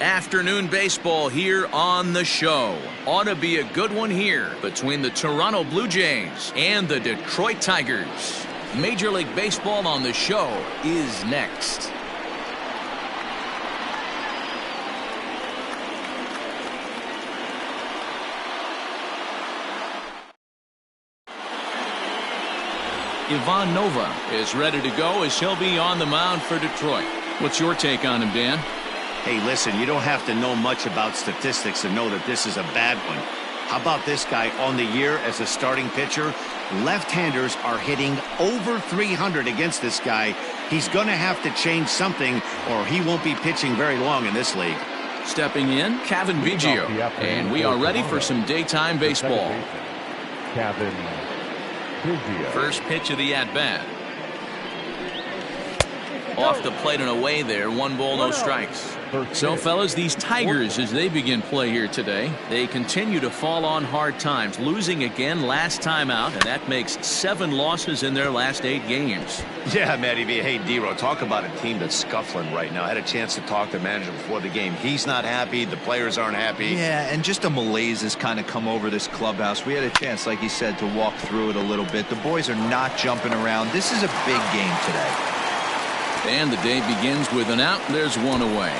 Afternoon baseball here on the show. Ought to be a good one here between the Toronto Blue Jays and the Detroit Tigers. Major League Baseball on the show is next. Ivan Nova is ready to go as he'll be on the mound for Detroit. What's your take on him, Dan? Hey, listen, you don't have to know much about statistics to know that this is a bad one. How about this guy on the year as a starting pitcher? Left-handers are hitting over 300 against this guy. He's going to have to change something or he won't be pitching very long in this league. Stepping in, Kevin Biggio. And we are ready for some daytime baseball. Kevin Biggio. First pitch of the at-bat. Off the plate and away there. 1 ball, no strikes. So, fellas, these Tigers, as they begin play here today, they continue to fall on hard times, losing again last time out, and that makes 7 losses in their last 8 games. Yeah, Matty V. Hey, D-Ro, talk about a team that's scuffling right now. I had a chance to talk to the manager before the game. He's not happy. The players aren't happy. Yeah, and just a malaise has kind of come over this clubhouse. We had a chance, like he said, to walk through it a little bit. The boys are not jumping around. This is a big game today. And the day begins with an out. There's 1 away.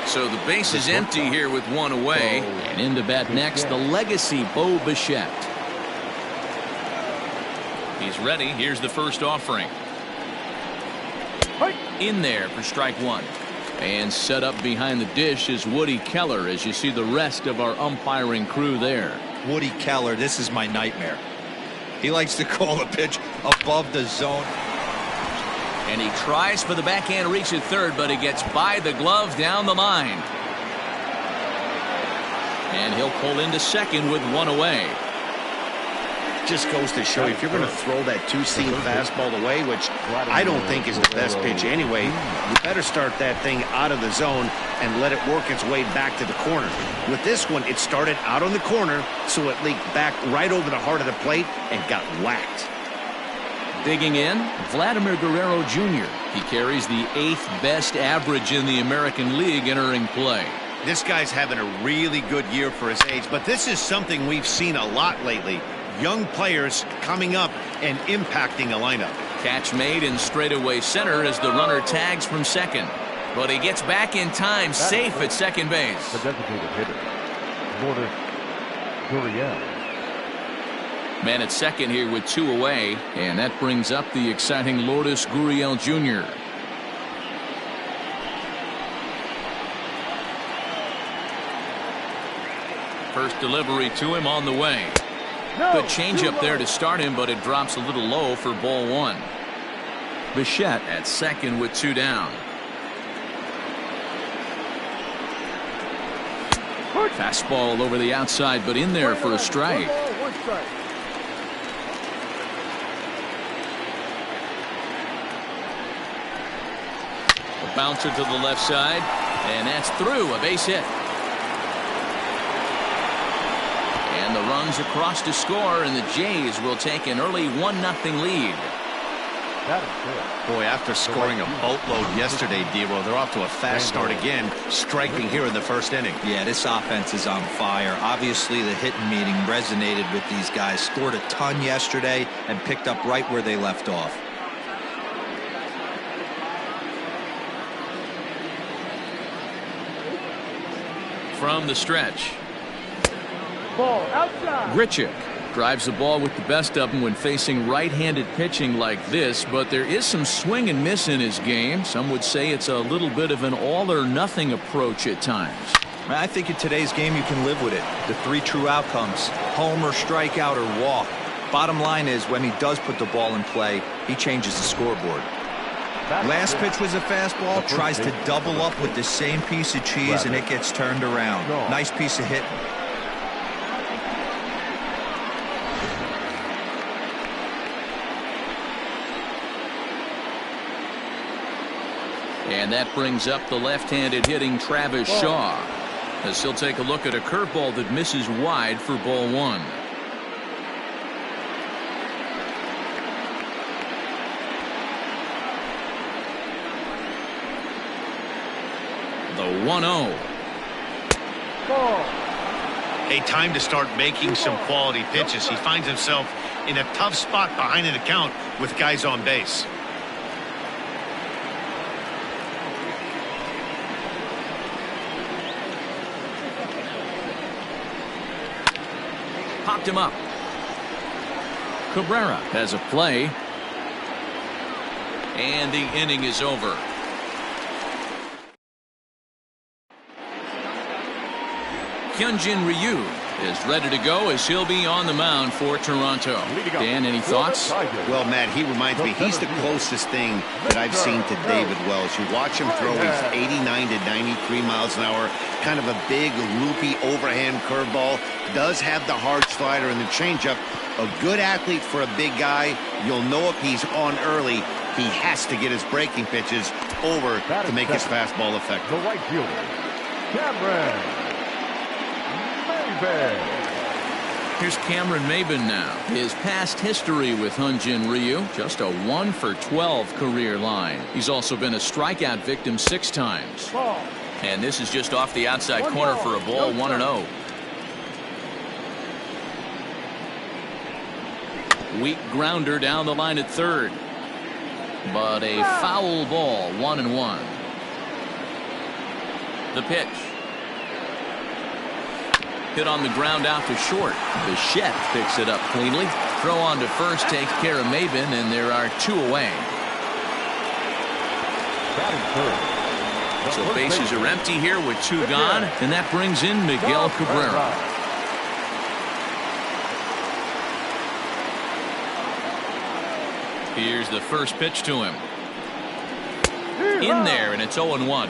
So the base is empty here with 1 away. And in to bat next, the legacy Bo Bichette. He's ready. Here's the first offering. In there for strike 1. And set up behind the dish is Woody Keller as you see the rest of our umpiring crew there. Woody Keller, this is my nightmare. He likes to call the pitch above the zone. And he tries for the backhand reach at third, but he gets by the glove down the line. And he'll pull into second with 1 away. Just goes to show you, if you're going to throw that 2-seam fastball away, which I don't think is the best pitch anyway, you better start that thing out of the zone and let it work its way back to the corner. With this one, it started out on the corner, so it leaked back right over the heart of the plate and got whacked. Digging in, Vladimir Guerrero Jr. He carries the 8th best average in the American League entering play. This guy's having a really good year for his age, but this is something we've seen a lot lately. Young players coming up and impacting a lineup. Catch made in straightaway center as the runner tags from second. But he gets back in time, safe at second base. The designated hitter, Lourdes Gurriel. Man at second here with 2 away, and that brings up the exciting Lourdes Gurriel Jr. First delivery to him on the way. Good changeup there to start him, but it drops a little low for ball 1. Bichette at second with 2 down. Fastball over the outside, but in there for a strike. A bouncer to the left side, and that's through, a base hit. And the runs across to score, and the Jays will take an early 1-0 lead. Boy, after scoring a boatload yesterday, D-Ro, they're off to a fast start again, striking here in the first inning. Yeah, this offense is on fire. Obviously, the hitting meeting resonated with these guys. Scored a ton yesterday and picked up right where they left off. From the stretch. Ball outside. Grichuk drives the ball with the best of them when facing right-handed pitching like this, but there is some swing and miss in his game. Some would say it's a little bit of an all-or-nothing approach at times. I think in today's game you can live with it. The 3 true outcomes: homer, strikeout, or walk. Bottom line is, when he does put the ball in play, he changes the scoreboard. Last pitch was a fastball, tries to double up with the same piece of cheese, and it gets turned around. Nice piece of hitting. And that brings up the left-handed hitting Travis Shaw, as he'll take a look at a curveball that misses wide for ball 1. The 1-0. A time to start making some quality pitches. He finds himself in a tough spot behind an account with guys on base. Popped him up. Cabrera has a play. And the inning is over. Hyunjin Ryu is ready to go as he'll be on the mound for Toronto. Dan, any thoughts? Well, Matt, he reminds me, he's the closest thing that I've seen to David Wells. You watch him throw, he's 89 to 93 miles an hour, kind of a big, loopy, overhand curveball. Does have the hard slider and the changeup. A good athlete for a big guy. You'll know if he's on early. He has to get his breaking pitches over to make his fastball effective. The right fielder, Cameron. Here's Cameron Maybin now. His past history with Hyunjin Ryu, just a 1-for-12 career line. He's also been a strikeout victim 6 times. And this is just off the outside corner for a ball, 1-0. Weak grounder down the line at third. But a foul ball, 1-1. The pitch. Hit on the ground out to short. Bichette picks it up cleanly. Throw on to first takes care of Maybin, and there are 2 away. So bases are empty here with 2 gone, and that brings in Miguel Cabrera. Here's the first pitch to him. In there, and it's 0-1.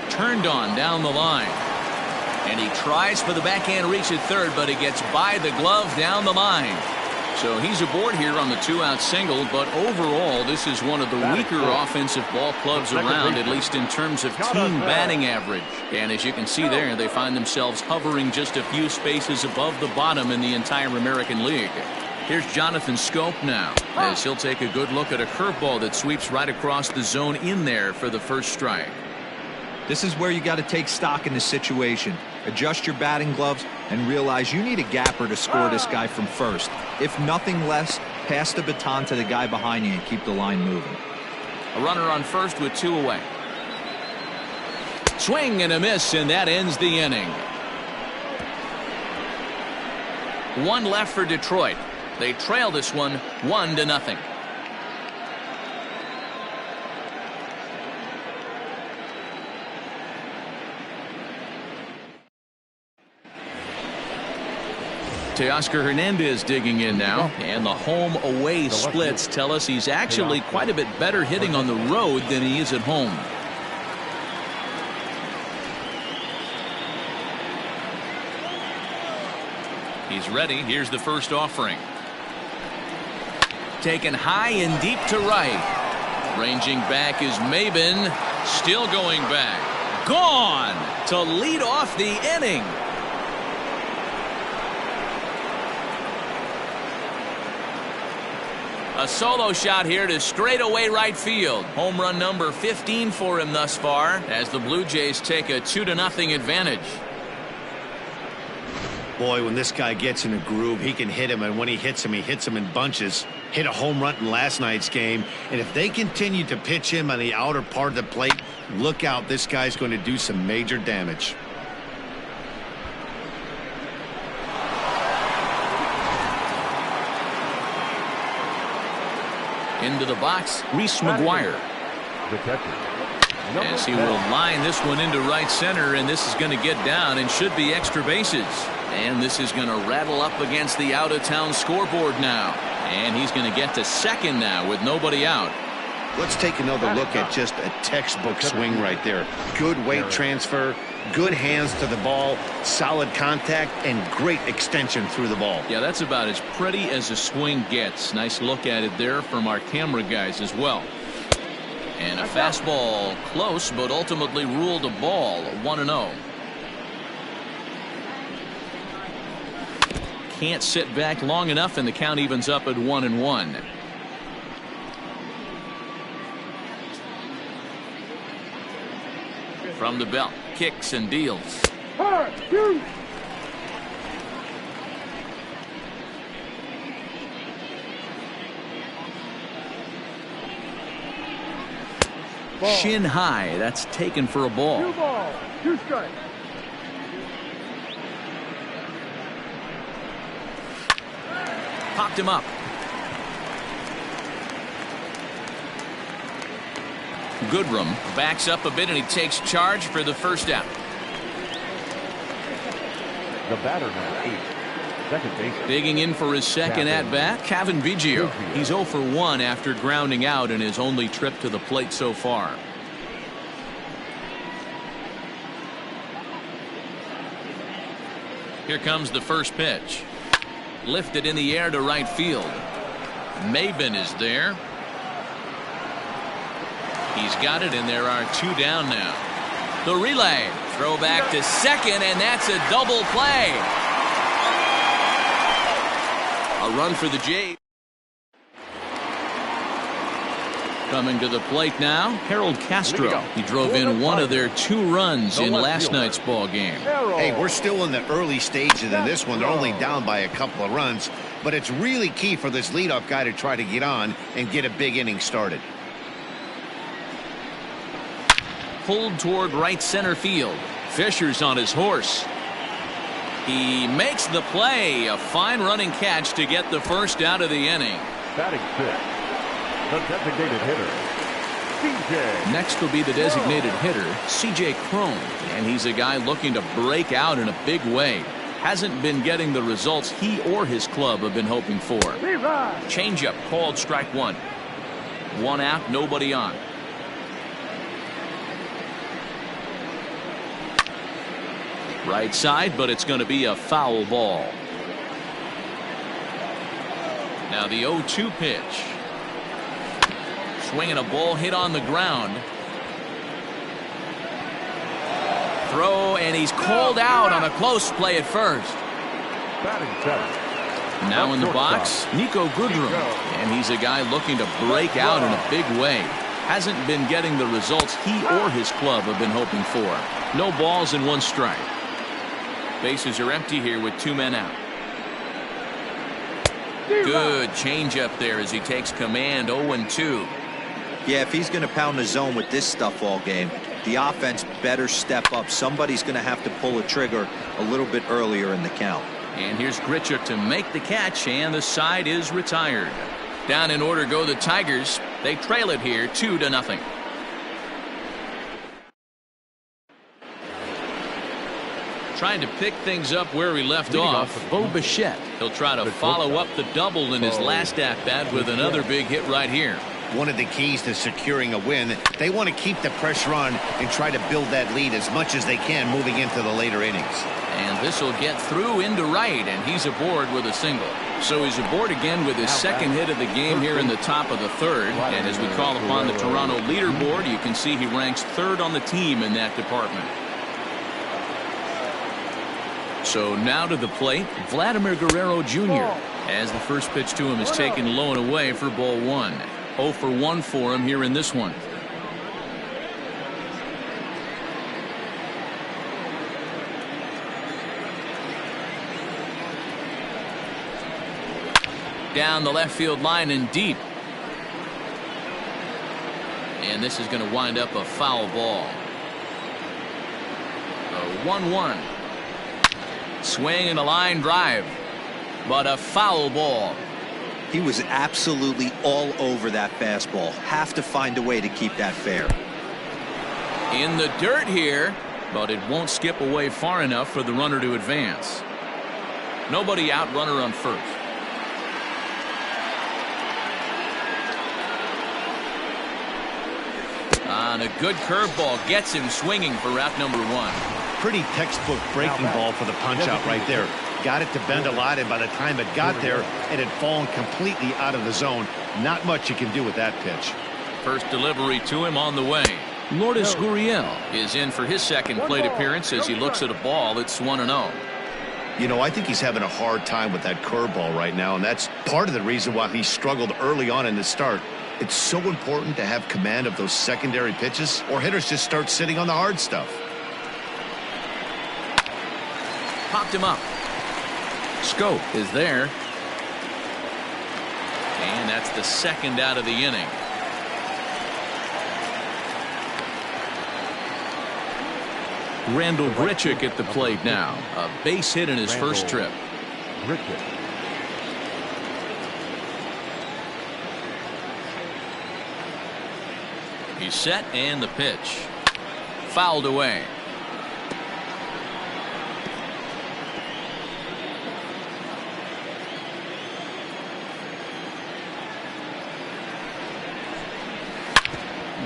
Turned on down the line. And he tries for the backhand reach at third, but he gets by the glove down the line. So he's aboard here on the 2-out single, but overall this is one of the weaker offensive ball clubs around, at least in terms of team batting average. And as you can see there, they find themselves hovering just a few spaces above the bottom in the entire American League. Here's Jonathan Scope now, as he'll take a good look at a curveball that sweeps right across the zone in there for the first strike. This is where you got to take stock in this situation. Adjust your batting gloves and realize you need a gapper to score this guy from first. If nothing less, pass the baton to the guy behind you and keep the line moving. A runner on first with 2 away. Swing and a miss, and that ends the inning. 1 left for Detroit. They trail this one 1-0. Teoscar Hernandez digging in now, and the home-away splits tell us he's actually quite a bit better hitting on the road than he is at home. He's ready. Here's the first offering. Taken high and deep to right. Ranging back is Maybin. Still going back. Gone to lead off the inning. A solo shot here to straightaway right field. Home run number 15 for him thus far, as the Blue Jays take a 2-0 advantage. Boy, when this guy gets in a groove, he can hit him, and when he hits him in bunches. Hit a home run in last night's game, and if they continue to pitch him on the outer part of the plate, look out, this guy's going to do some major damage. Into the box, Reese McGuire. As he will line this one into right center, and this is going to get down and should be extra bases. And this is going to rattle up against the out-of-town scoreboard now. And he's going to get to second now with nobody out. Let's take another look at just a textbook swing right there. Good weight transfer, good hands to the ball, solid contact, and great extension through the ball. Yeah, that's about as pretty as a swing gets. Nice look at it there from our camera guys as well. And a fastball close, but ultimately ruled a ball, 1-0. Can't sit back long enough, and the count evens up at 1-1. From the belt, kicks and deals. Shin high. That's taken for a ball. 2 balls, 2 strikes. Popped him up. Goodrum backs up a bit and he takes charge for the first out. The batter now 8. Second base. Digging in for his second at bat, TbjvTigersJune13. He's 0 for 1 after grounding out in his only trip to the plate so far. Here comes the first pitch. Lifted in the air to right field. Maben is there. He's got it, and there are 2 down now. The relay. Throw back to second, and that's a double play. A run for the Jays. Coming to the plate now, Harold Castro. He drove in one of their 2 runs in last night's ball game. Hey, we're still in the early stages in this one. They're only down by a couple of runs, but it's really key for this leadoff guy to try to get on and get a big inning started. Pulled toward right center field. Fisher's on his horse. He makes the play. A fine running catch to get the first out of the inning. Batting 6. The designated hitter, CJ. Next will be the designated hitter, CJ Cron. And he's a guy looking to break out in a big way. Hasn't been getting the results he or his club have been hoping for. Changeup called strike 1. 1 out, nobody on. Right side, but it's going to be a foul ball. Now the 0-2 pitch. Swinging a ball hit on the ground. Throw, and he's called out on a close play at first. Batting 7. Now in the box, Nico Goodrum. And he's a guy looking to break out in a big way. Hasn't been getting the results he or his club have been hoping for. No balls and 1 strike. Bases are empty here with 2 men out. Good changeup there as he takes command. 0-2. Yeah, if he's going to pound the zone with this stuff all game, the offense better step up. Somebody's going to have to pull a trigger a little bit earlier in the count. And here's Grichuk to make the catch, and the side is retired. Down in order go the Tigers. They trail it here 2-0. Trying to pick things up where he left off, Bo Bichette. He'll try to follow up the double in his last at-bat with another big hit right here. One of the keys to securing a win, they want to keep the pressure on and try to build that lead as much as they can moving into the later innings. And this will get through into right, and he's aboard with a single. So he's aboard again with his second hit of the game here in the top of the 3rd. And as we call upon the Toronto leaderboard, you can see he ranks 3rd on the team in that department. So now to the plate, Vladimir Guerrero Jr. as the first pitch to him is taken low and away for ball 1. 0 for 1 for him here in this one. Down the left field line and deep. And this is going to wind up a foul ball. A 1-1. Swing and a line drive, but a foul ball. He was absolutely all over that fastball. Have to find a way to keep that fair. In the dirt here, but it won't skip away far enough for the runner to advance. Nobody out, runner on first. On a good curveball gets him swinging for out number 1. Pretty textbook breaking ball for the punch out right there. Got it to bend a lot, and by the time it got there, it had fallen completely out of the zone. Not much you can do with that pitch. First delivery to him on the way. Lourdes Gurriel is in for his second plate appearance as he looks at a ball. It's 1-0. You know, I think he's having a hard time with that curveball right now, and that's part of the reason why he struggled early on in the start. It's so important to have command of those secondary pitches, or hitters just start sitting on the hard stuff. Popped him up. Scope is there. And that's the second out of the inning. Randall Grichuk at the plate now. A base hit in his first trip. He's set, and the pitch. Fouled away.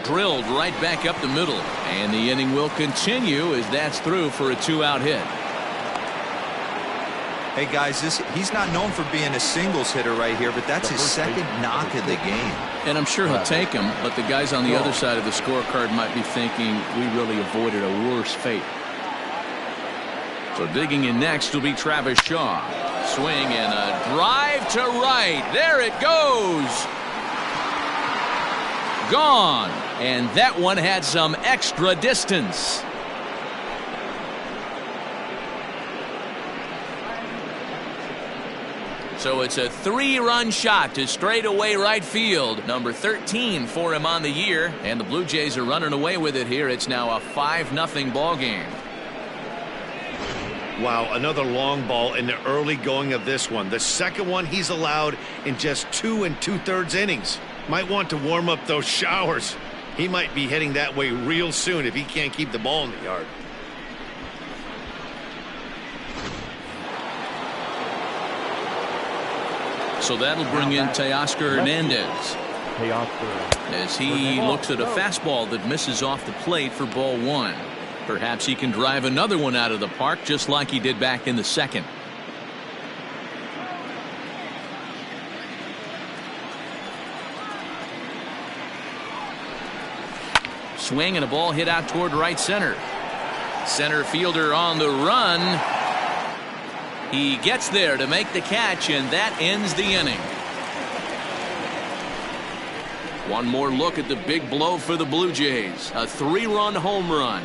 Drilled right back up the middle, and the inning will continue as that's through for a 2-out hit. Hey guys, he's not known for being a singles hitter right here, but that's his second knock of the game. And I'm sure he'll take him, but the guys on the other side of the scorecard might be thinking we really avoided a worse fate. So digging in next will be Travis Shaw. Swing and a drive to right. There it goes. Gone. And that one had some extra distance. So it's a 3-run shot to straightaway right field. Number 13 for him on the year. And the Blue Jays are running away with it here. It's now a 5-0 ball game. Wow, another long ball in the early going of this one. The second one he's allowed in just 2 2/3 innings. Might want to warm up those showers. He might be heading that way real soon if he can't keep the ball in the yard. So that'll bring in Teoscar Hernandez as he looks at a fastball that misses off the plate for ball 1. Perhaps he can drive another one out of the park just like he did back in the second. Swing and a ball hit out toward right center. Center fielder on the run. He gets there to make the catch, and that ends the inning. One more look at the big blow for the Blue Jays. A 3-run home run.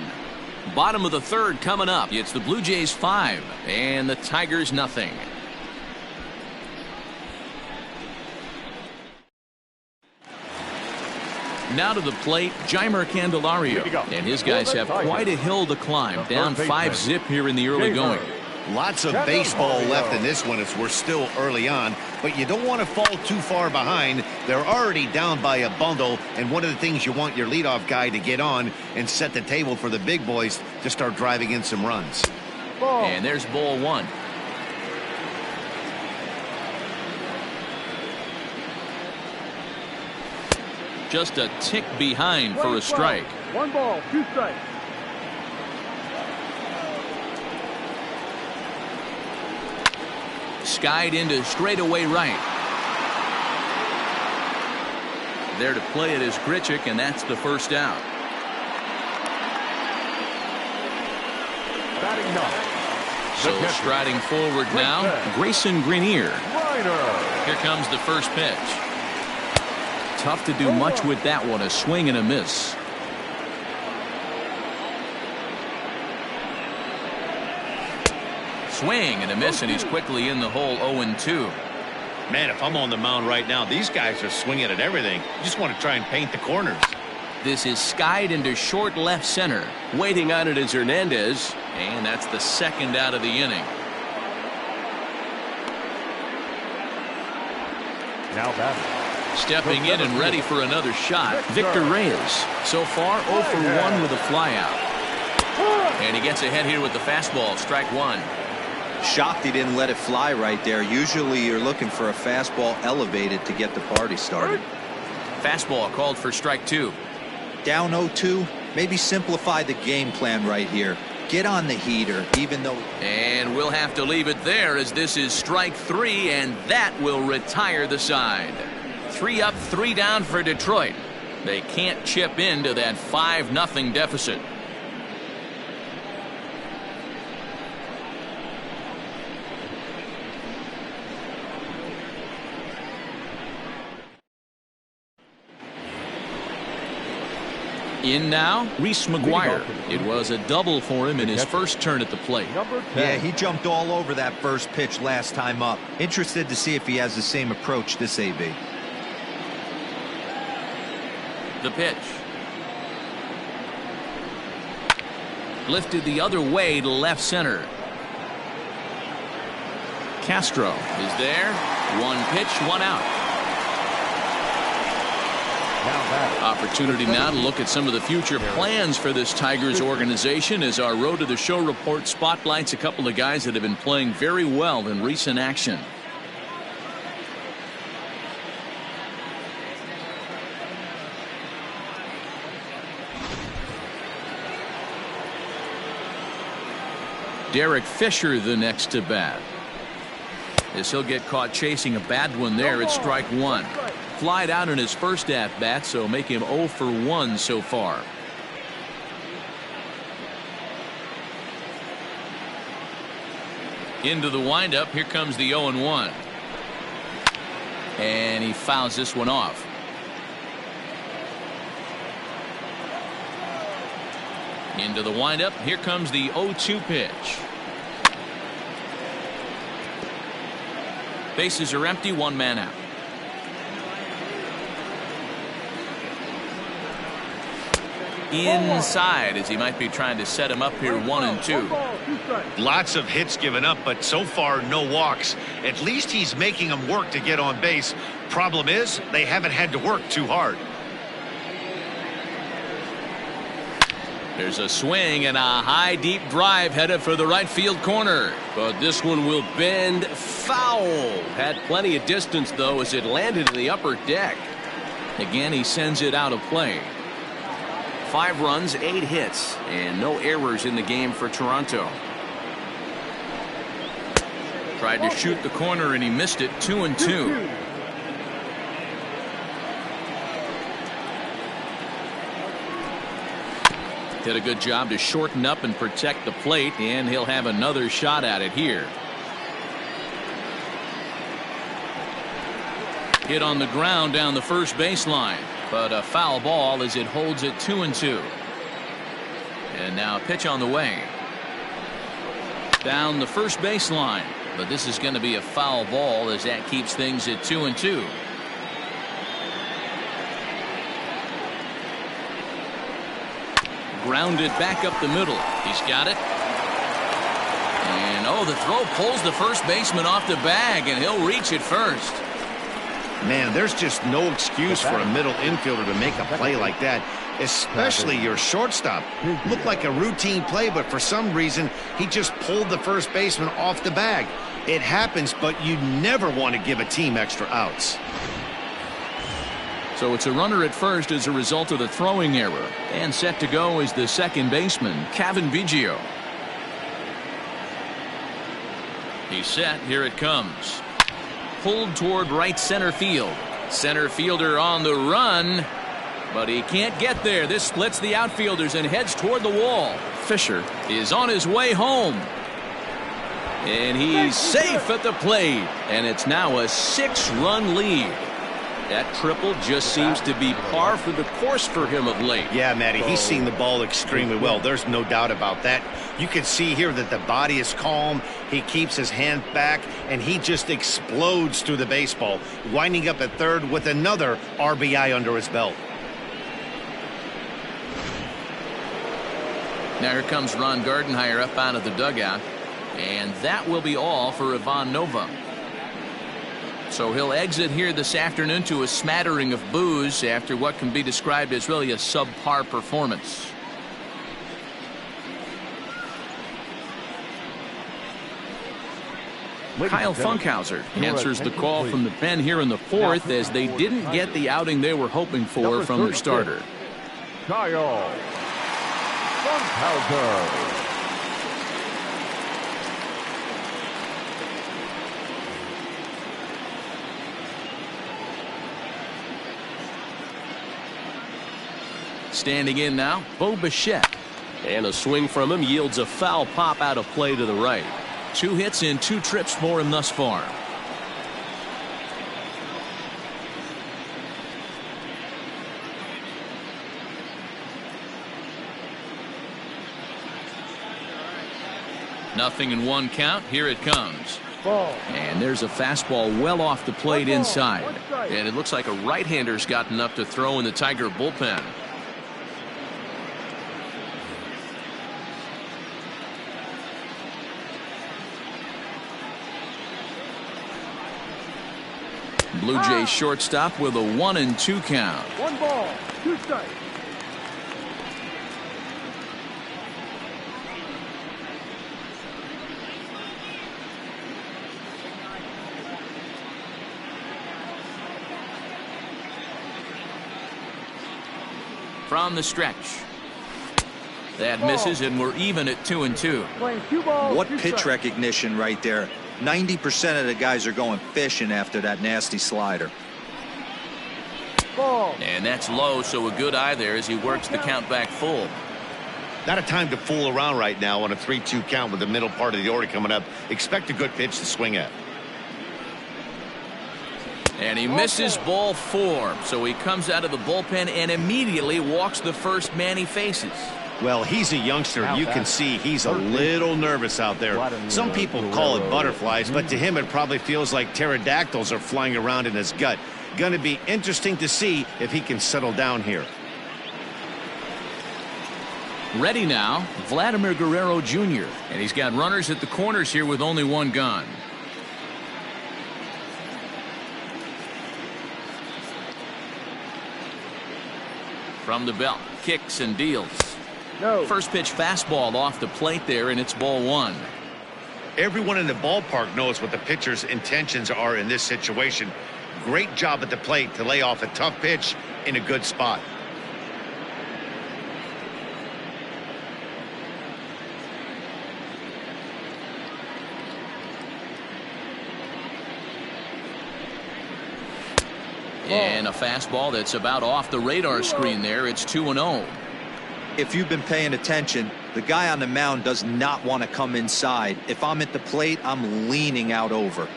Bottom of the third coming up. It's the Blue Jays 5 and the Tigers nothing. Now to the plate, Jeimer Candelario. And his guys have quite a hill to climb. Down 5-zip here in the early going. Lots of baseball left in this one as we're still early on, but you don't want to fall too far behind. They're already down by a bundle, and one of the things you want your leadoff guy to get on and set the table for the big boys to start driving in some runs. And there's ball 1. Just a tick behind for a strike. 1 ball, 2 strikes. Skied into straightaway right. There to play it is Grichuk, and that's the first out. Batting 9. So striding forward now, Grayson Grenier. Here comes the first pitch. Tough to do much with that one. A swing and a miss. Swing and a miss, and he's quickly in the hole. 0-2. Man, if I'm on the mound right now, these guys are swinging at everything. You just want to try and paint the corners. This is skied into short left center. Waiting on it is Hernandez, and that's the second out of the inning. Now batting. Stepping in and ready for another shot, Victor Reyes. So far 0 for 1 with a flyout. And he gets ahead here with the fastball. Strike 1. Shocked he didn't let it fly right there. Usually you're looking for a fastball elevated to get the party started. Fastball called for strike 2. Down 0-2. Maybe simplify the game plan right here. Get on the heater, even though. And we'll have to leave it there as this is strike 3, and that will retire the side. 3 up, 3 down for Detroit. They can't chip into that 5-0 deficit. In now, Reese McGuire. It was a double for him in his first turn at the plate. Yeah, he jumped all over that first pitch last time up. Interested to see if he has the same approach this AB. The pitch. Lifted the other way to left center. Castro is there. One pitch, one out. Opportunity now to look at some of the future plans for this Tigers organization as our Road to the Show report spotlights a couple of guys that have been playing very well in recent action. Derek Fisher the next to bat. As he'll get caught chasing a bad one there at strike one. Flied out in his first at bat, so make him 0 for 1 so far. Into the windup. Here comes the 0-1. And he fouls this one off. Into the windup. Here comes the 0-2 pitch. Bases are empty, one man out. Inside, as he might be trying to set him up here 1-2. Lots of hits given up, but so far no walks. At least he's making them work to get on base. Problem is, they haven't had to work too hard. There's a swing and a high deep drive headed for the right field corner, but this one will bend foul. Had plenty of distance though as it landed in the upper deck. Again, he sends it out of play. 5 runs, 8 hits, and no errors in the game for Toronto. Tried to shoot the corner and he missed it. 2-2. Did a good job to shorten up and protect the plate, and he'll have another shot at it here. Hit on the ground down the first baseline, but a foul ball as it holds it 2-2. And now a pitch on the way. Down the first baseline, but this is going to be a foul ball as that keeps things at 2-2. Grounded back up the middle. He's got it. And oh, the throw pulls the first baseman off the bag, and he'll reach it first. Man, there's just no excuse for a middle infielder to make a play like that, especially your shortstop. Looked like a routine play, but for some reason, he just pulled the first baseman off the bag. It happens, but you never want to give a team extra outs. So it's a runner at first as a result of the throwing error. And set to go is the second baseman, Cavan Biggio. He's set. Here it comes. Pulled toward right center field. Center fielder on the run, but he can't get there. This splits the outfielders and heads toward the wall. Fisher is on his way home. And he's safe at the plate. And it's now a 6-run lead. That triple just seems to be par for the course for him of late. Yeah, Matty, he's seeing the ball extremely well. There's no doubt about that. You can see here that the body is calm. He keeps his hand back, and he just explodes through the baseball, winding up at third with another RBI under his belt. Now here comes Ron Gardenhire up out of the dugout, and that will be all for Ivan Nova. So he'll exit here this afternoon to a smattering of boos after what can be described as really a subpar performance. Kyle Funkhauser answers the call from the pen here in the 4th as they didn't get the outing they were hoping for from their starter. Kyle Funkhauser. Standing in now, Bo Bichette. And a swing from him yields a foul pop out of play to the right. 2 hits in 2 trips for him thus far. Nothing in one count. Here it comes. Ball. And there's a fastball well off the plate inside. And it looks like a right-hander's gotten up to throw in the Tiger bullpen. Blue Jays shortstop with a 1-2 count. 1 ball, 2 strikes. From the stretch. That misses, and we're even at 2-2. Playing 2 balls. What 2 pitch strikes. recognition right there. 90% of the guys are going fishing after that nasty slider. Ball. And that's low, so a good eye there as he works the count back full. Not a time to fool around right now on a 3-2 count with the middle part of the order coming up. Expect a good pitch to swing at. And he misses ball 4, so he comes out of the bullpen and immediately walks the first man he faces. Well, he's a youngster. You can see he's a little nervous out there. Some people call it butterflies, but to him it probably feels like pterodactyls are flying around in his gut. Going to be interesting to see if he can settle down here. Ready now, Vladimir Guerrero Jr. And he's got runners at the corners here with only 1 gone. From the belt, kicks and deals. No. First pitch fastball off the plate there, and it's ball 1. Everyone in the ballpark knows what the pitcher's intentions are in this situation. Great job at the plate to lay off a tough pitch in a good spot. And a fastball that's about off the radar screen there. It's 2-0. If you've been paying attention, the guy on the mound does not want to come inside. If I'm at the plate, I'm leaning out over.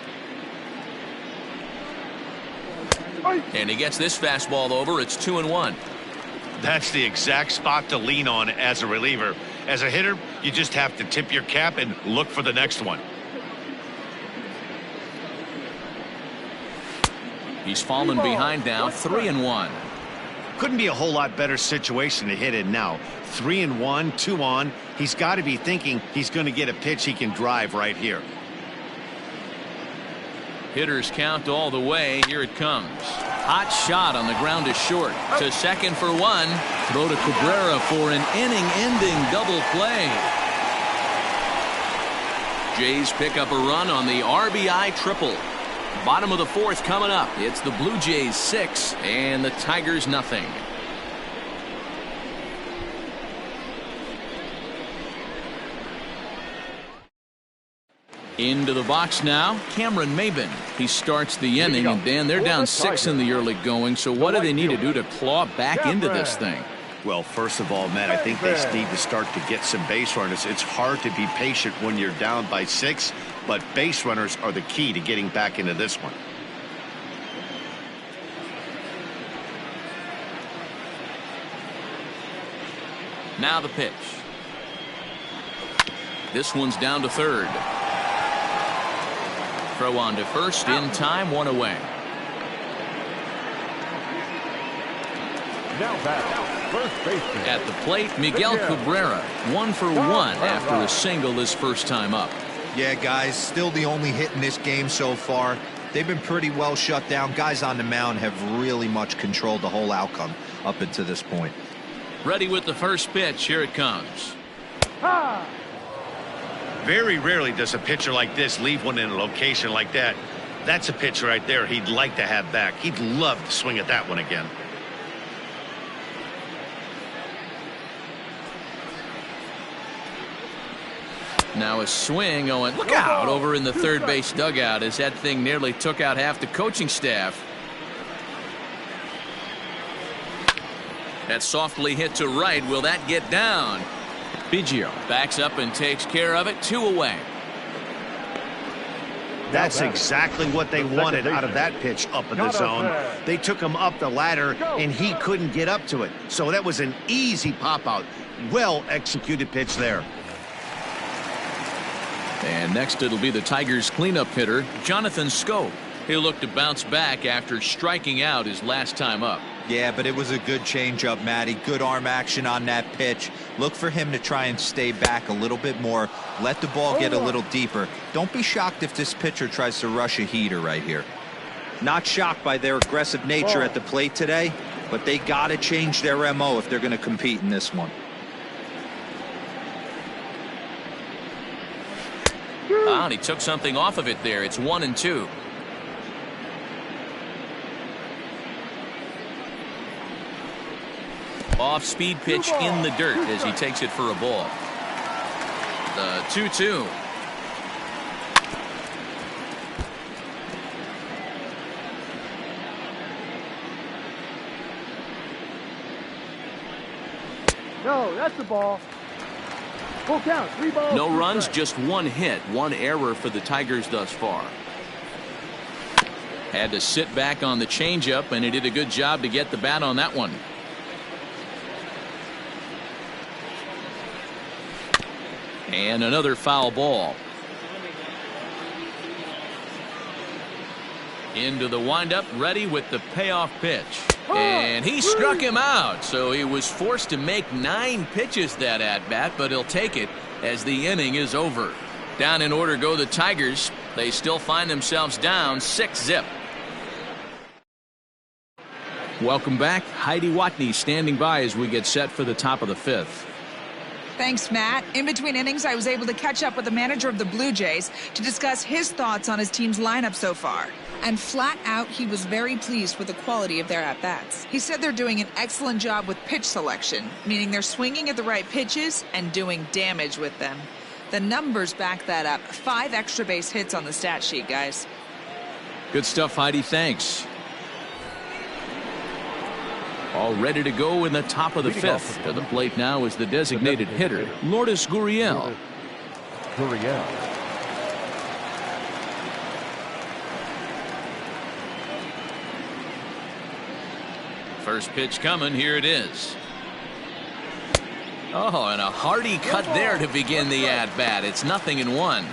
And he gets this fastball over. It's 2-1. That's the exact spot to lean on as a reliever. As a hitter, you just have to tip your cap and look for the next one. He's fallen behind now, 3-1. Couldn't be a whole lot better situation to hit in now. 3-1, 2 on. He's got to be thinking he's going to get a pitch he can drive right here. Hitters count all the way. Here it comes. Hot shot on the ground to short. To second for 1. Throw to Cabrera for an inning-ending double play. Jays pick up a run on the RBI triple. Bottom of the 4th coming up. It's the Blue Jays 6 and the Tigers nothing. Into the box now, Cameron Maben. He starts the inning, and Dan, they're down 6 in the early going, so what do they need to do to claw back into this thing? Well, first of all, Matt, I think they need to start to get some base runners. It's hard to be patient when you're down by 6, but base runners are the key to getting back into this one. Now the pitch. This one's down to third. Throw on to first in time, 1 away. Now back, first baseman. At the plate, Miguel Cabrera, 1 for 1 after a single his first time up. Yeah, guys, still the only hit in this game so far. They've been pretty well shut down. Guys on the mound have really much controlled the whole outcome up until this point. Ready with the first pitch. Here it comes. Very rarely does a pitcher like this leave one in a location like that. That's a pitch right there he'd like to have back. He'd love to swing at that one again. Now a swing going. Look out over in the third base dugout as that thing nearly took out half the coaching staff. That softly hit to right. Will that get down? Biggio backs up and takes care of it. 2 away. That's exactly what they wanted out of that pitch up in the zone. They took him up the ladder, and he couldn't get up to it. So that was an easy pop-out. Well-executed pitch there. And next it'll be the Tigers cleanup hitter, Jonathan Scope. He'll look to bounce back after striking out his last time up. Yeah, but it was a good changeup, Matty. Good arm action on that pitch. Look for him to try and stay back a little bit more. Let the ball get a little deeper. Don't be shocked if this pitcher tries to rush a heater right here. Not shocked by their aggressive nature at the plate today, but they got to change their MO if they're going to compete in this one. Ah, and he took something off of it there. It's 1-2. Off-speed pitch in the dirt as he takes it for a ball. The 2-2. No, that's the ball. Full count. 3 balls. No 2 runs, strikes. just 1 hit, 1 error for the Tigers thus far. Had to sit back on the changeup, and he did a good job to get the bat on that one. And another foul ball. Into the windup, ready with the payoff pitch. And he struck him out, so he was forced to make 9 pitches that at-bat, but he'll take it as the inning is over. Down in order go the Tigers. They still find themselves down 6-0. Welcome back. Heidi Watney standing by as we get set for the top of the 5th. Thanks, Matt. In between innings, I was able to catch up with the manager of the Blue Jays to discuss his thoughts on his team's lineup so far. And flat out, he was very pleased with the quality of their at-bats. He said they're doing an excellent job with pitch selection, meaning they're swinging at the right pitches and doing damage with them. The numbers back that up. 5 extra base hits on the stat sheet, guys. Good stuff, Heidi. Thanks. All ready to go in the top of the 5th. To the plate now is the designated hitter, Lourdes Gurriel. First pitch coming. Here it is. Oh, and a hearty cut there to begin the at-bat. It's 0-1.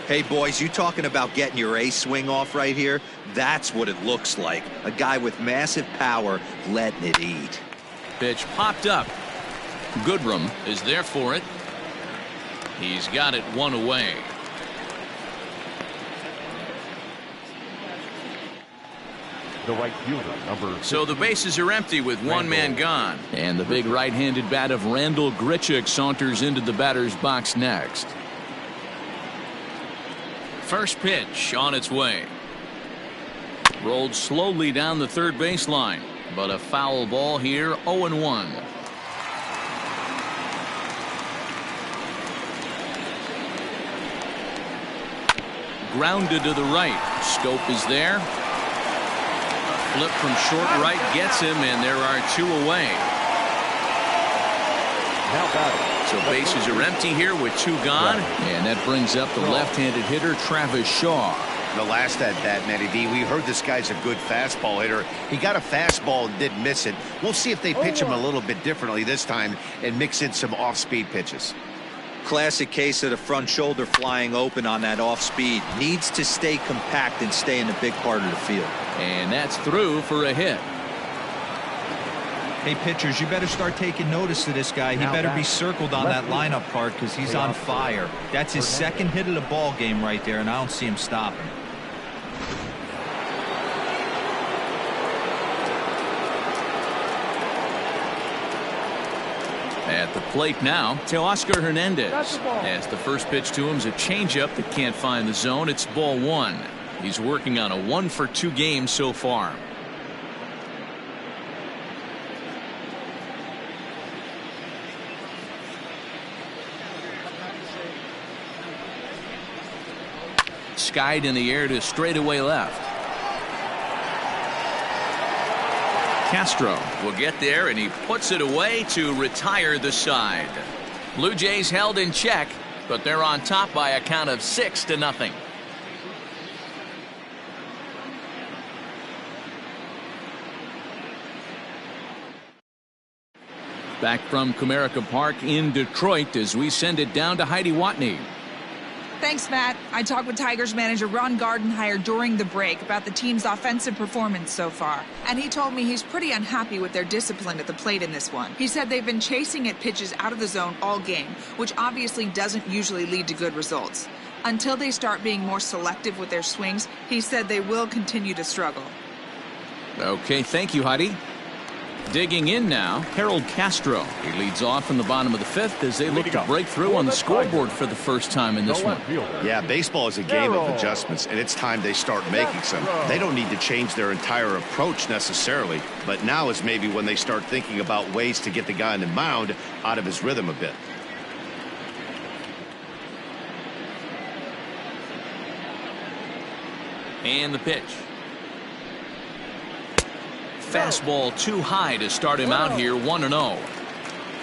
Hey, boys, you talking about getting your A swing off right here? That's what it looks like. A guy with massive power letting it eat. Pitch popped up. Goodrum is there for it. He's got it 1 away. The right fielder, number. So the bases are empty with 1 man gone. And the big right-handed bat of Randall Grichuk saunters into the batter's box next. First pitch on its way. Rolled slowly down the third baseline, but a foul ball here. 0-1. Grounded to the right. Scope is there. A flip from short right gets him, and there are 2 away. Now batting. So bases are empty here with 2 gone, and that brings up the left-handed hitter Travis Shaw. The last at-bat, Matty D, we heard this guy's a good fastball hitter. He got a fastball and didn't miss it. We'll see if they pitch him a little bit differently this time and mix in some off-speed pitches. Classic case of the front shoulder flying open on that off-speed. Needs to stay compact and stay in the big part of the field. And that's through for a hit. Hey, pitchers, you better start taking notice of this guy. He better be circled on that lineup part because he's on fire. That's his 2nd hit of the ball game right there, and I don't see him stopping. At the plate now, Teoscar Hernandez. As the first pitch to him is a changeup that can't find the zone. It's ball 1. He's working on a 1-for-2 game so far. Skied in the air to straightaway left. Castro will get there, and he puts it away to retire the side. Blue Jays held in check, but they're on top by a count of 6-0. Back from Comerica Park in Detroit as we send it down to Heidi Watney. Thanks, Matt. I talked with Tigers manager Ron Gardenhire during the break about the team's offensive performance so far, and he told me he's pretty unhappy with their discipline at the plate in this one. He said they've been chasing at pitches out of the zone all game, which obviously doesn't usually lead to good results. Until they start being more selective with their swings, he said they will continue to struggle. Okay, thank you, Heidi. Digging in now, Harold Castro. He leads off in the bottom of the fifth as they look to break through on the scoreboard for the first time in this one. Yeah, baseball is a game of adjustments, and it's time they start making some. They don't need to change their entire approach necessarily, but now is maybe when they start thinking about ways to get the guy on the mound out of his rhythm a bit. And the pitch. Fastball too high to start him out here, 1-0.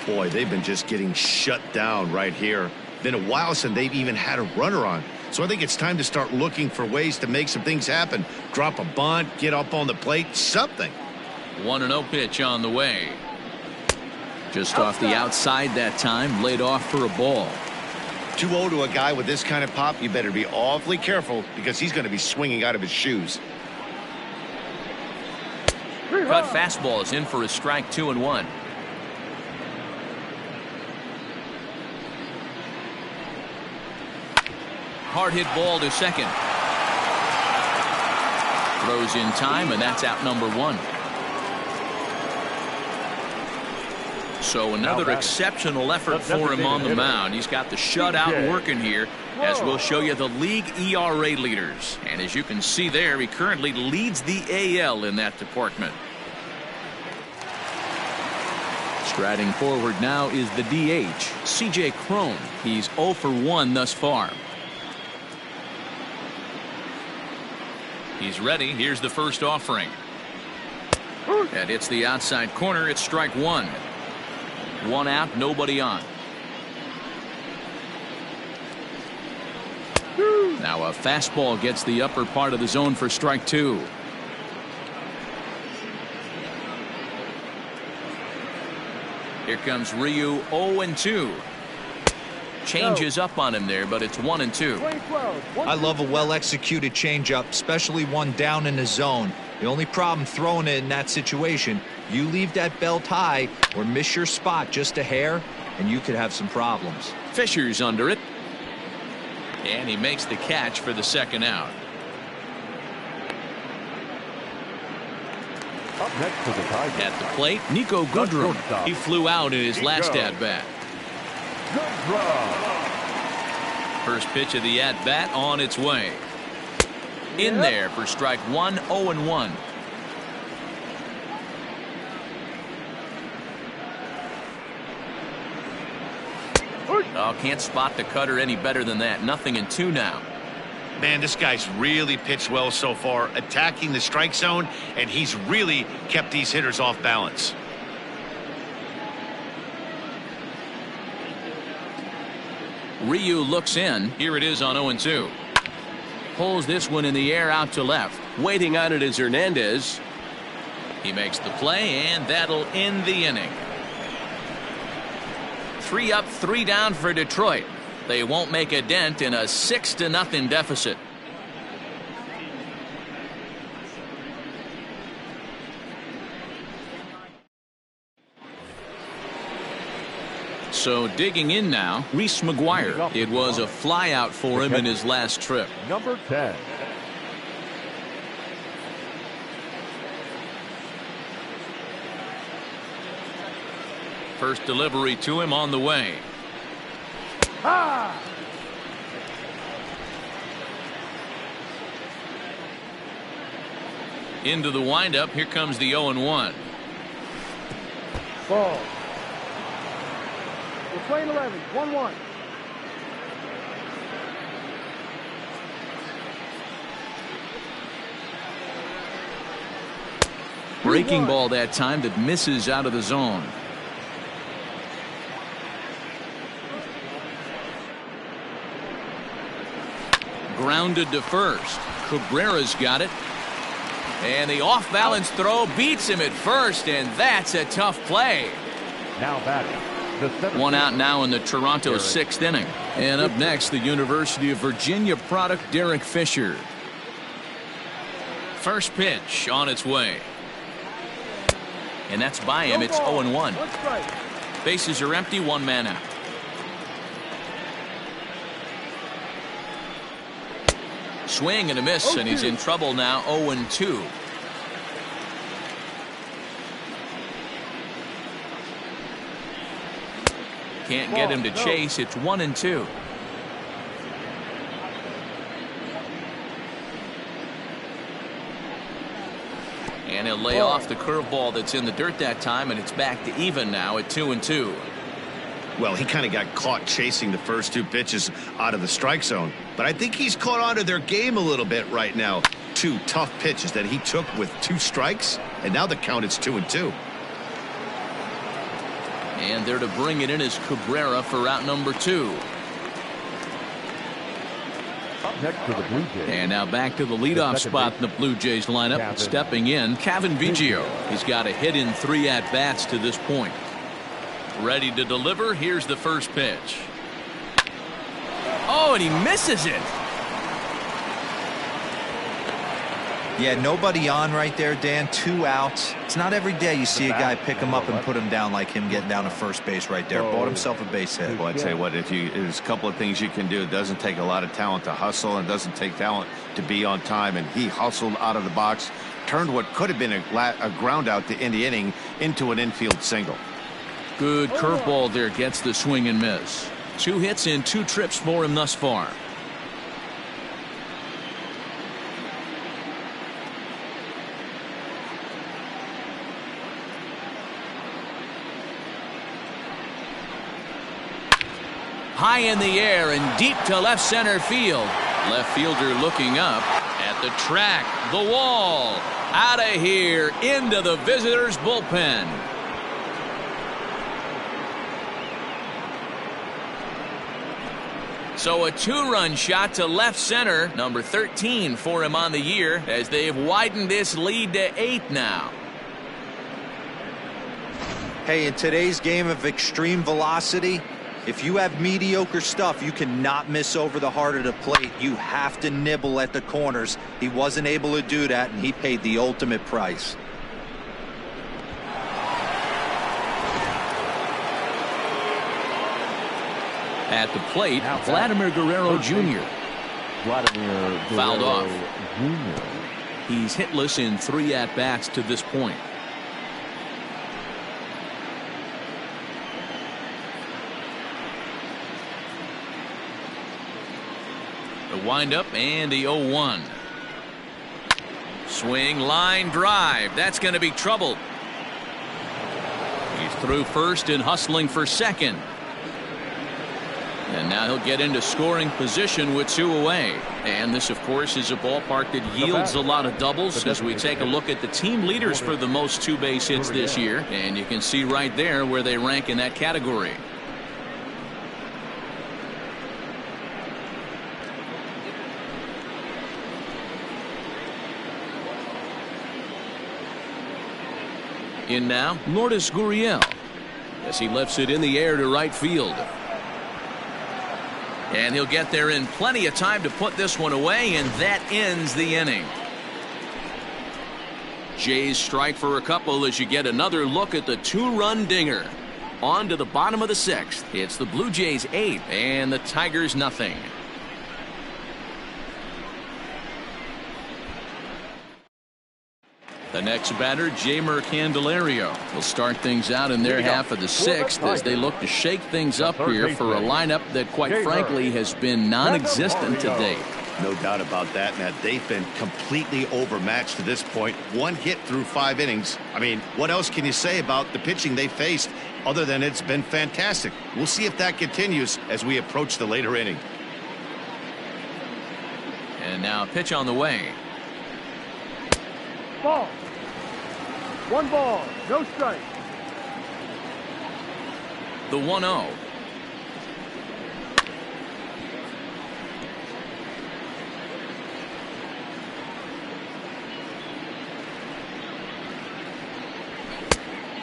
Boy, they've been just getting shut down right here. Been a while since they've even had a runner on. So I think it's time to start looking for ways to make some things happen. Drop a bunt, get up on the plate, something. 1-0 pitch on the way. Just off the outside that time, laid off for a ball. 2-0 to a guy with this kind of pop, you better be awfully careful because he's going to be swinging out of his shoes. Cut fastball is in for a strike, 2-1. Hard hit ball to second. Throws in time, and that's out number 1. So another exceptional effort for him on the mound. He's got the shutout working here, as we'll show you the league ERA leaders. And as you can see there, he currently leads the AL in that department. Striding forward now is the DH, C.J. Cron. He's 0 for 1 thus far. He's ready. Here's the first offering. That hits the outside corner. It's strike 1. 1 out, nobody on. Now a fastball gets the upper part of the zone for strike 2. Here comes Ryu, 0-2. Changes up on him there, but it's 1-2. I love a well-executed changeup, especially one down in the zone. The only problem throwing it in that situation, you leave that belt high or miss your spot just a hair, and you could have some problems. Fisher's under it. And he makes the catch for the second out. Up next to the Tigers. At the plate, Nico Goodrum. He flew out in his last at-bat. First pitch of the at-bat on its way. In there for strike 1, 0-1. Oh, can't spot the cutter any better than that. 0-2 now. Man, this guy's really pitched well so far, attacking the strike zone, and he's really kept these hitters off balance. Ryu looks in. Here it is on 0-2. Pulls this one in the air out to left. Waiting on it is Hernandez. He makes the play, and that'll end the inning. 3 up, 3 down for Detroit. They won't make a dent in a 6-0 deficit. So digging in now, Reese McGuire. It was a flyout for him in his last trip. Number 10. First delivery to him on the way. Ah! Into the windup. Here comes the 0-1. Ball. We're playing 11. 1-1. Breaking ball that time that misses out of the zone. Grounded to first. Cabrera's got it. And the off-balance throw beats him at first, and that's a tough play. Now batting, One out now in the Toronto sixth inning. And up next, the University of Virginia product, Derek Fisher. First pitch on its way. And that's by him. It's 0-1. Bases are empty, one man out. Swing and a miss, and he's in trouble now. 0-2. Can't get him to chase. It's 1-2. And he'll lay off the curveball that's in the dirt that time, and it's back to even now at 2-2. Well, he kind of got caught chasing the first two pitches out of the strike zone. But I think he's caught on to their game a little bit right now. Two tough pitches that he took with 2 strikes, and now the count is 2-2. And there to bring it in is Cabrera for out number 2. Next to the Blue Jays. And now back to the leadoff spot in the Blue Jays lineup. Stepping in, Kevin Biggio. He's got a hit in 3 at-bats to this point. Ready to deliver. Here's the first pitch. Oh, and he misses it. Yeah, nobody on right there, Dan. 2 outs. It's not every day you see a guy pick him up and put him down like him getting down to first base right there. Bought himself a base hit. Well, I'd say what, there's a couple of things you can do. It doesn't take a lot of talent to hustle, and it doesn't take talent to be on time. And he hustled out of the box, turned what could have been a ground out to end the inning into an infield single. Good curveball there, gets the swing and miss. 2 hits in 2 trips for him thus far. High in the air and deep to left center field. Left fielder looking up at the track, the wall, out of here into the visitors' bullpen. So a 2-run shot to left center, number 13 for him on the year, as they've widened this lead to 8 now. Hey, in today's game of extreme velocity, if you have mediocre stuff, you cannot miss over the heart of the plate. You have to nibble at the corners. He wasn't able to do that, and he paid the ultimate price. At the plate, Vladimir Guerrero Jr. Fouled off. He's hitless in 3 at-bats to this point. The windup and the 0-1. Swing, line drive. That's going to be trouble. He's through first and hustling for second. And now he'll get into scoring position with 2 away. And this, of course, is a ballpark that yields a lot of doubles as we take a look at the team leaders for the most 2-base hits this year. And you can see right there where they rank in that category. In now, Lourdes Gurriel, as he lifts it in the air to right field. And he'll get there in plenty of time to put this one away, and that ends the inning. Jays strike for a couple as you get another look at the 2-run dinger. On to the bottom of the 6th. It's the Blue Jays 8 and the Tigers nothing. The next batter, Jeimer Candelario, will start things out in their half of the 6th as they look to shake things up here for a lineup that, quite frankly, has been non-existent to date. No doubt about that, Matt. They've been completely overmatched to this point. 1 hit through 5 innings. I mean, what else can you say about the pitching they faced other than it's been fantastic? We'll see if that continues as we approach the later inning. And now a pitch on the way. Ball. 1 ball, no strike. The 1-0.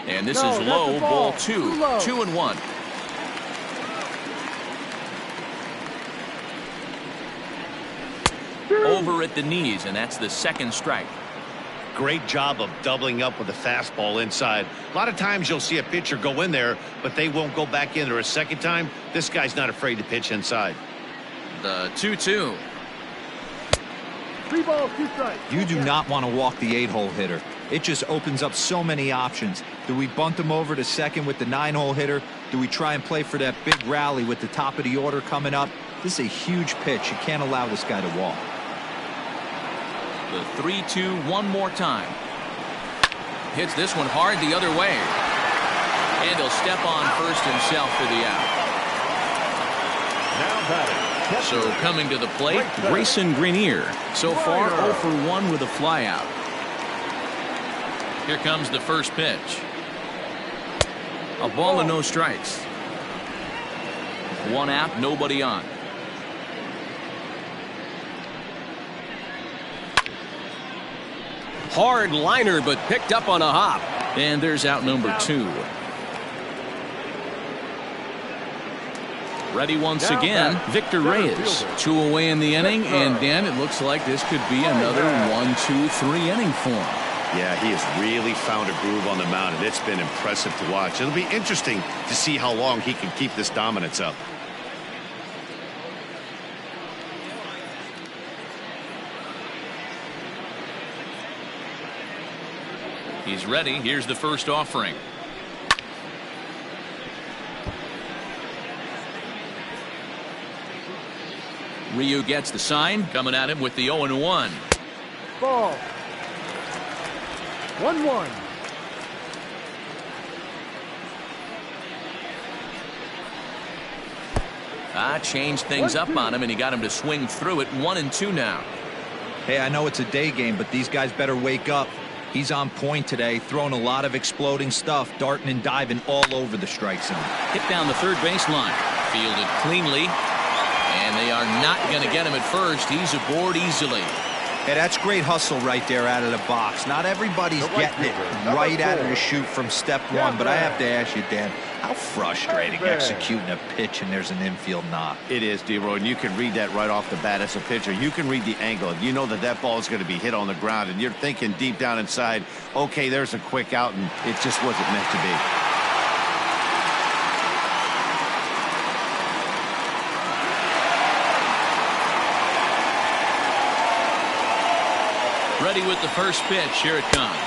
And this is low, ball 2. 2-1. over at the knees, and that's the second strike. Great job of doubling up with the fastball inside. A lot of times you'll see a pitcher go in there, but they won't go back in there a second time. This guy's not afraid to pitch inside. The 2-2. 3 balls, 2 strikes. You do not want to walk the 8-hole hitter. It just opens up so many options. Do we bunt him over to second with the 9-hole hitter? Do we try and play for that big rally with the top of the order coming up? This is a huge pitch. You can't allow this guy to walk. The 3-2 one more time. Hits this one hard the other way. And he'll step on first himself for the out. Now batting. So coming to the plate, Grayson Greenier. So far 0 for 1 with a flyout. Here comes the first pitch. A ball and no strikes. 1 out, nobody on. Hard liner, but picked up on a hop. And there's out number 2. Ready once again, Victor Reyes. 2 away in the inning, and Dan, it looks like this could be another 1-2-3 inning for him. Yeah, he has really found a groove on the mound, and it's been impressive to watch. It'll be interesting to see how long he can keep this dominance up. He's ready. Here's the first offering. Ryu gets the sign, coming at him with the 0-1. Ball. 1-1. Changed things up on him, and he got him to swing through it. 1-2 now. Hey, I know it's a day game, but these guys better wake up. He's on point today, throwing a lot of exploding stuff, darting and diving all over the strike zone. Hit down the third baseline. Fielded cleanly. And they are not going to get him at first. He's aboard easily. Hey, that's great hustle right there out of the box. Not everybody's getting it right out of the chute from step one, but I have to ask you, Dan, how frustrating executing a pitch and there's an infield knock. It is, D-Roy, and you can read that right off the bat as a pitcher. You can read the angle. You know that that ball is going to be hit on the ground, and you're thinking deep down inside, okay, there's a quick out, and it just wasn't meant to be. Ready with the first pitch. Here it comes.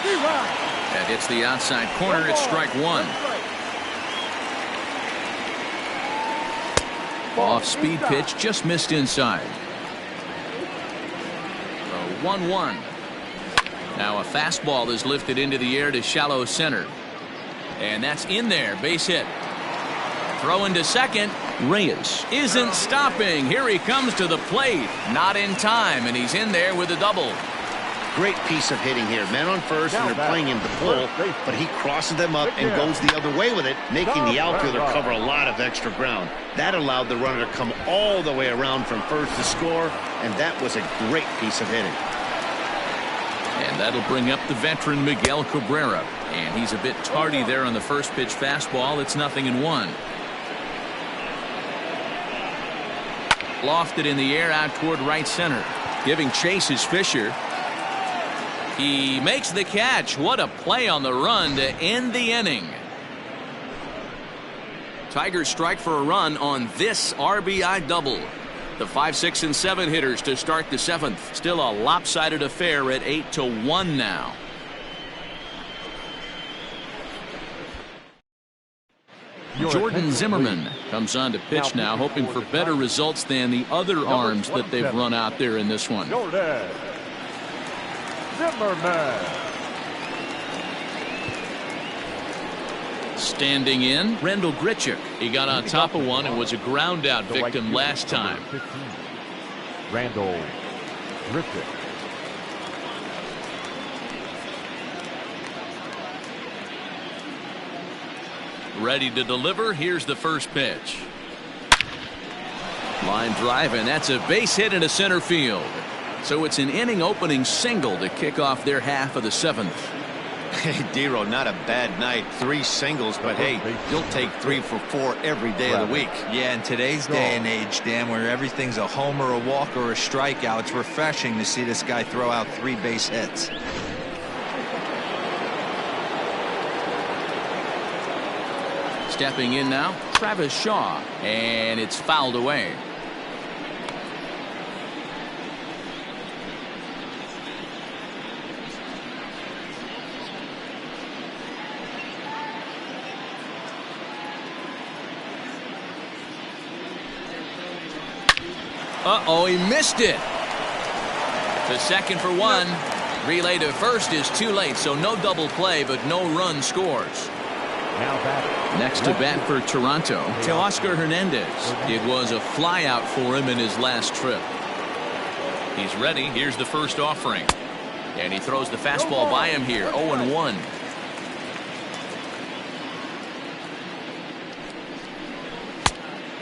That hits the outside corner. It's strike 1. Off-speed pitch, just missed inside. 1-1. Now a fastball is lifted into the air to shallow center. And that's in there. Base hit. Throwing to second. Reyes isn't stopping. Here he comes to the plate. Not in time, and he's in there with a double. Great piece of hitting here. Men on first, and they're playing him to pull, but he crosses them up and goes the other way with it, making the outfielder cover a lot of extra ground. That allowed the runner to come all the way around from first to score, and that was a great piece of hitting. And that'll bring up the veteran Miguel Cabrera. And he's a bit tardy there on the first pitch fastball. It's 0-1. Lofted in the air out toward right center. Giving chase is Fisher. He makes the catch. What a play on the run to end the inning. Tigers strike for a run on this RBI double. The 5, 6, and 7 hitters to start the 7th. Still a lopsided affair at 8-1 now. Jordan Zimmerman comes on to pitch now, hoping for better results than the other arms that they've run out there in this one. Jordan Zimmerman. Standing in, Rendell Grichuk. He got on top of one and was a ground out victim last time. Rendell Grichuk. Ready to deliver. Here's the first pitch. Line drive, and that's a base hit into center field. So it's an inning opening single to kick off their half of the 7th. Hey, Dero, not a bad night. 3 singles, but hey, you'll take 3 for 4 every day of the week. Yeah, in today's day and age, Dan, where everything's a homer, a walk, or a strikeout, it's refreshing to see this guy throw out 3 base hits. Stepping in now, Travis Shaw, and it's fouled away. Uh-oh, he missed it. To second for 1. Relay to first is too late, so no double play, but no run scores. Next to bat for Toronto, Teoscar Hernandez. It was a flyout for him in his last trip. He's ready. Here's the first offering. And he throws the fastball by him here, 0-1.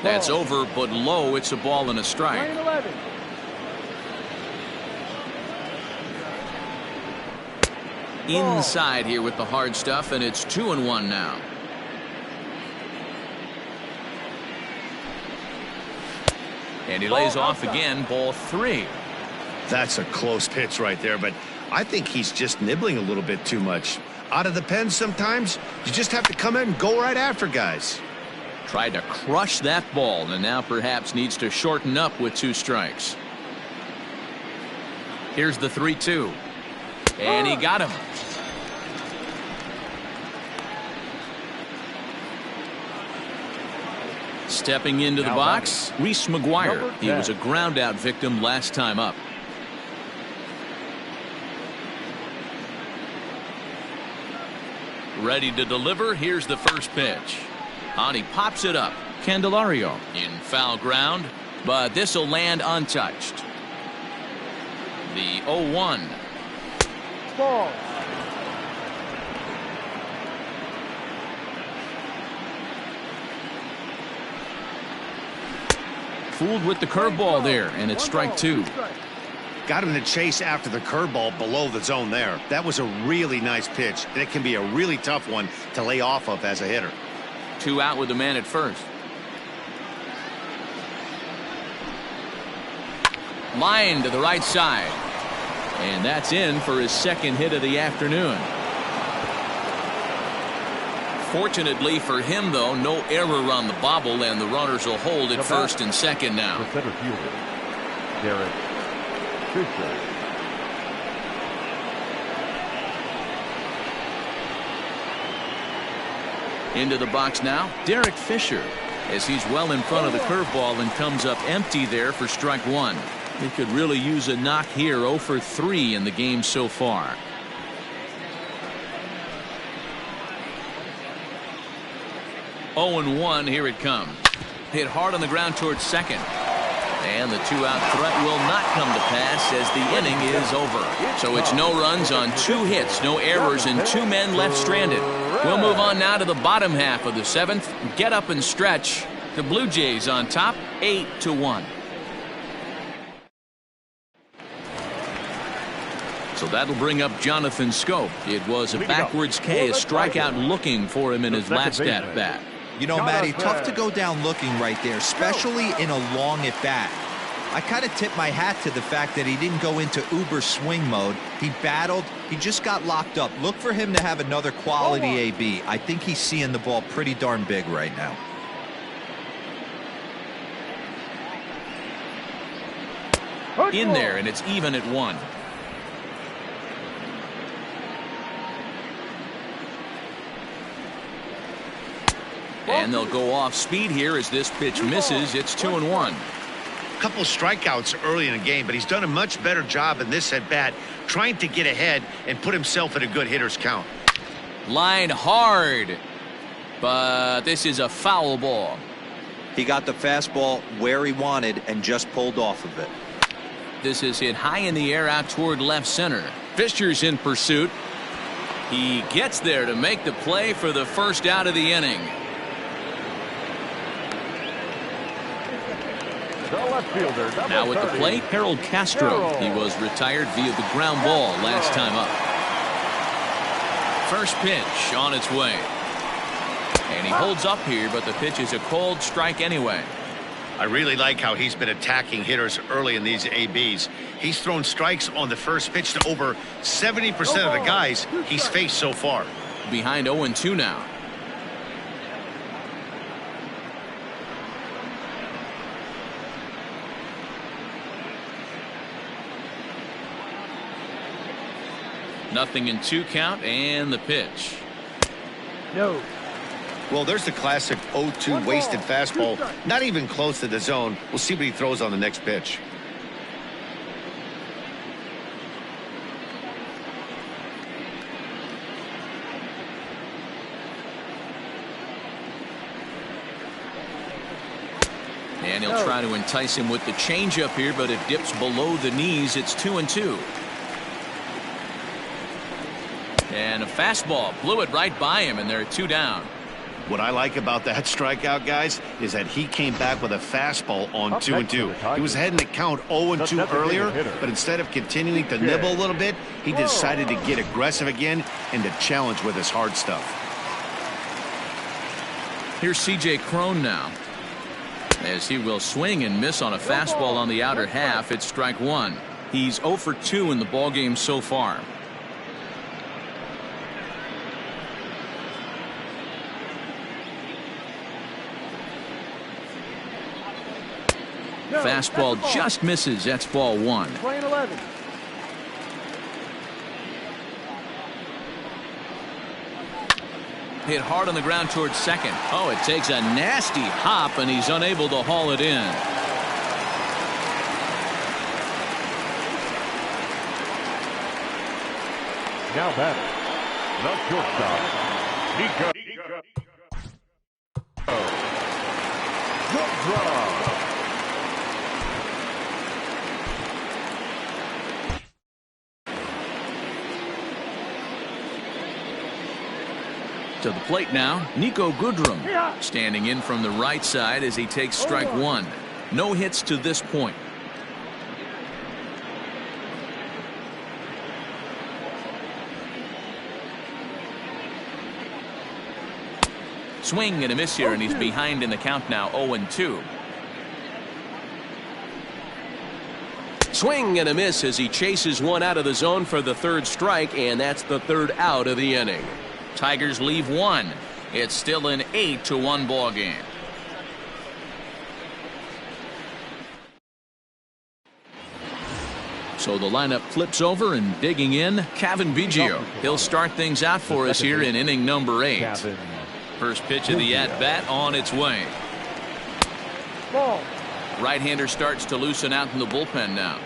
That's over, but low. It's a ball and a strike. Inside here with the hard stuff, and it's 2-1 now. And he lays off again, ball 3. That's a close pitch right there, but I think he's just nibbling a little bit too much. Out of the pen sometimes, you just have to come in and go right after guys. Tried to crush that ball, and now perhaps needs to shorten up with 2 strikes. Here's the 3-2. And he got him. Stepping into the box, Reese McGuire. He was a ground out victim last time up. Ready to deliver. Here's the first pitch. And he pops it up. Candelario in foul ground, but this will land untouched. The 0-1. Ball. Fooled with the curveball there, and it's strike 2. Got him to chase after the curveball below the zone there. That was a really nice pitch, and it can be a really tough one to lay off of as a hitter. 2 out with the man at first. Line to the right side. And that's in for his second hit of the afternoon. Fortunately for him, though, no error on the bobble, and the runners will hold at first and second now. The center fielder, Derek Fisher. Into the box now, Derek Fisher, as he's well in front of the curveball and comes up empty there for strike 1. He could really use a knock here. 0 for 3 in the game so far. Oh and 1, here it comes. Hit hard on the ground towards second. And the 2-out threat will not come to pass as the inning is over. So it's no runs on 2 hits, no errors, and 2 men left stranded. We'll move on now to the bottom half of the 7th. Get up and stretch. The Blue Jays on top, 8-1. So that'll bring up Jonathan Scope. It was a backwards K, a strikeout looking for him in his last at-bat. You know, Matty, tough to go down looking right there, especially in a long at-bat. I kind of tip my hat to the fact that he didn't go into uber swing mode. He battled. He just got locked up. Look for him to have another quality AB. I think he's seeing the ball pretty darn big right now. In there, and it's even at 1. And they'll go off speed here as this pitch misses. It's 2-1. Couple strikeouts early in the game, but he's done a much better job in this at bat trying to get ahead and put himself in a good hitter's count. Line hard, but this is a foul ball. He got the fastball where he wanted and just pulled off of it. This is hit high in the air out toward left center. Fisher's in pursuit. He gets there to make the play for the first out of the inning. Now at the plate, Harold Castro. He was retired via the ground ball last time up. First pitch on its way. And he holds up here, but the pitch is a cold strike anyway. I really like how he's been attacking hitters early in these ABs. He's thrown strikes on the first pitch to over 70% of the guys he's faced so far. Behind 0-2 now. Nothing in 2 count, and the pitch. No. Well, there's the classic 0-2 wasted fastball. Not even close to the zone. We'll see what he throws on the next pitch. And he'll try to entice him with the changeup here, but it dips below the knees. It's 2-2. And a fastball blew it right by him, and they're 2 down. What I like about that strikeout, guys, is that he came back with a fastball on 2-2. He was heading to count 0-2 earlier, but instead of continuing to nibble a little bit, he decided to get aggressive again and to challenge with his hard stuff. Here's C.J. Cron now, as he will swing and miss on a fastball on the outer half. It's strike 1. He's 0 for 2 in the ballgame so far. Fastball just misses. That's ball 1. Playing 11. Hit hard on the ground towards second. Oh, it takes a nasty hop, and he's unable to haul it in. Now batting, the shortstop, Nico. Good draw. To the plate now, Nico Goodrum, standing in from the right side as he takes strike 1. No hits to this point. Swing and a miss here, and he's behind in the count now, 0-2. Swing and a miss as he chases one out of the zone for the 3rd strike, and that's the 3rd out of the inning. Tigers leave 1. It's still an 8-1 ball game. So the lineup flips over, and digging in, Kevin Biggio. He'll start things out for us here in inning number 8. First pitch of the at-bat on its way. Ball. Right-hander starts to loosen out in the bullpen now.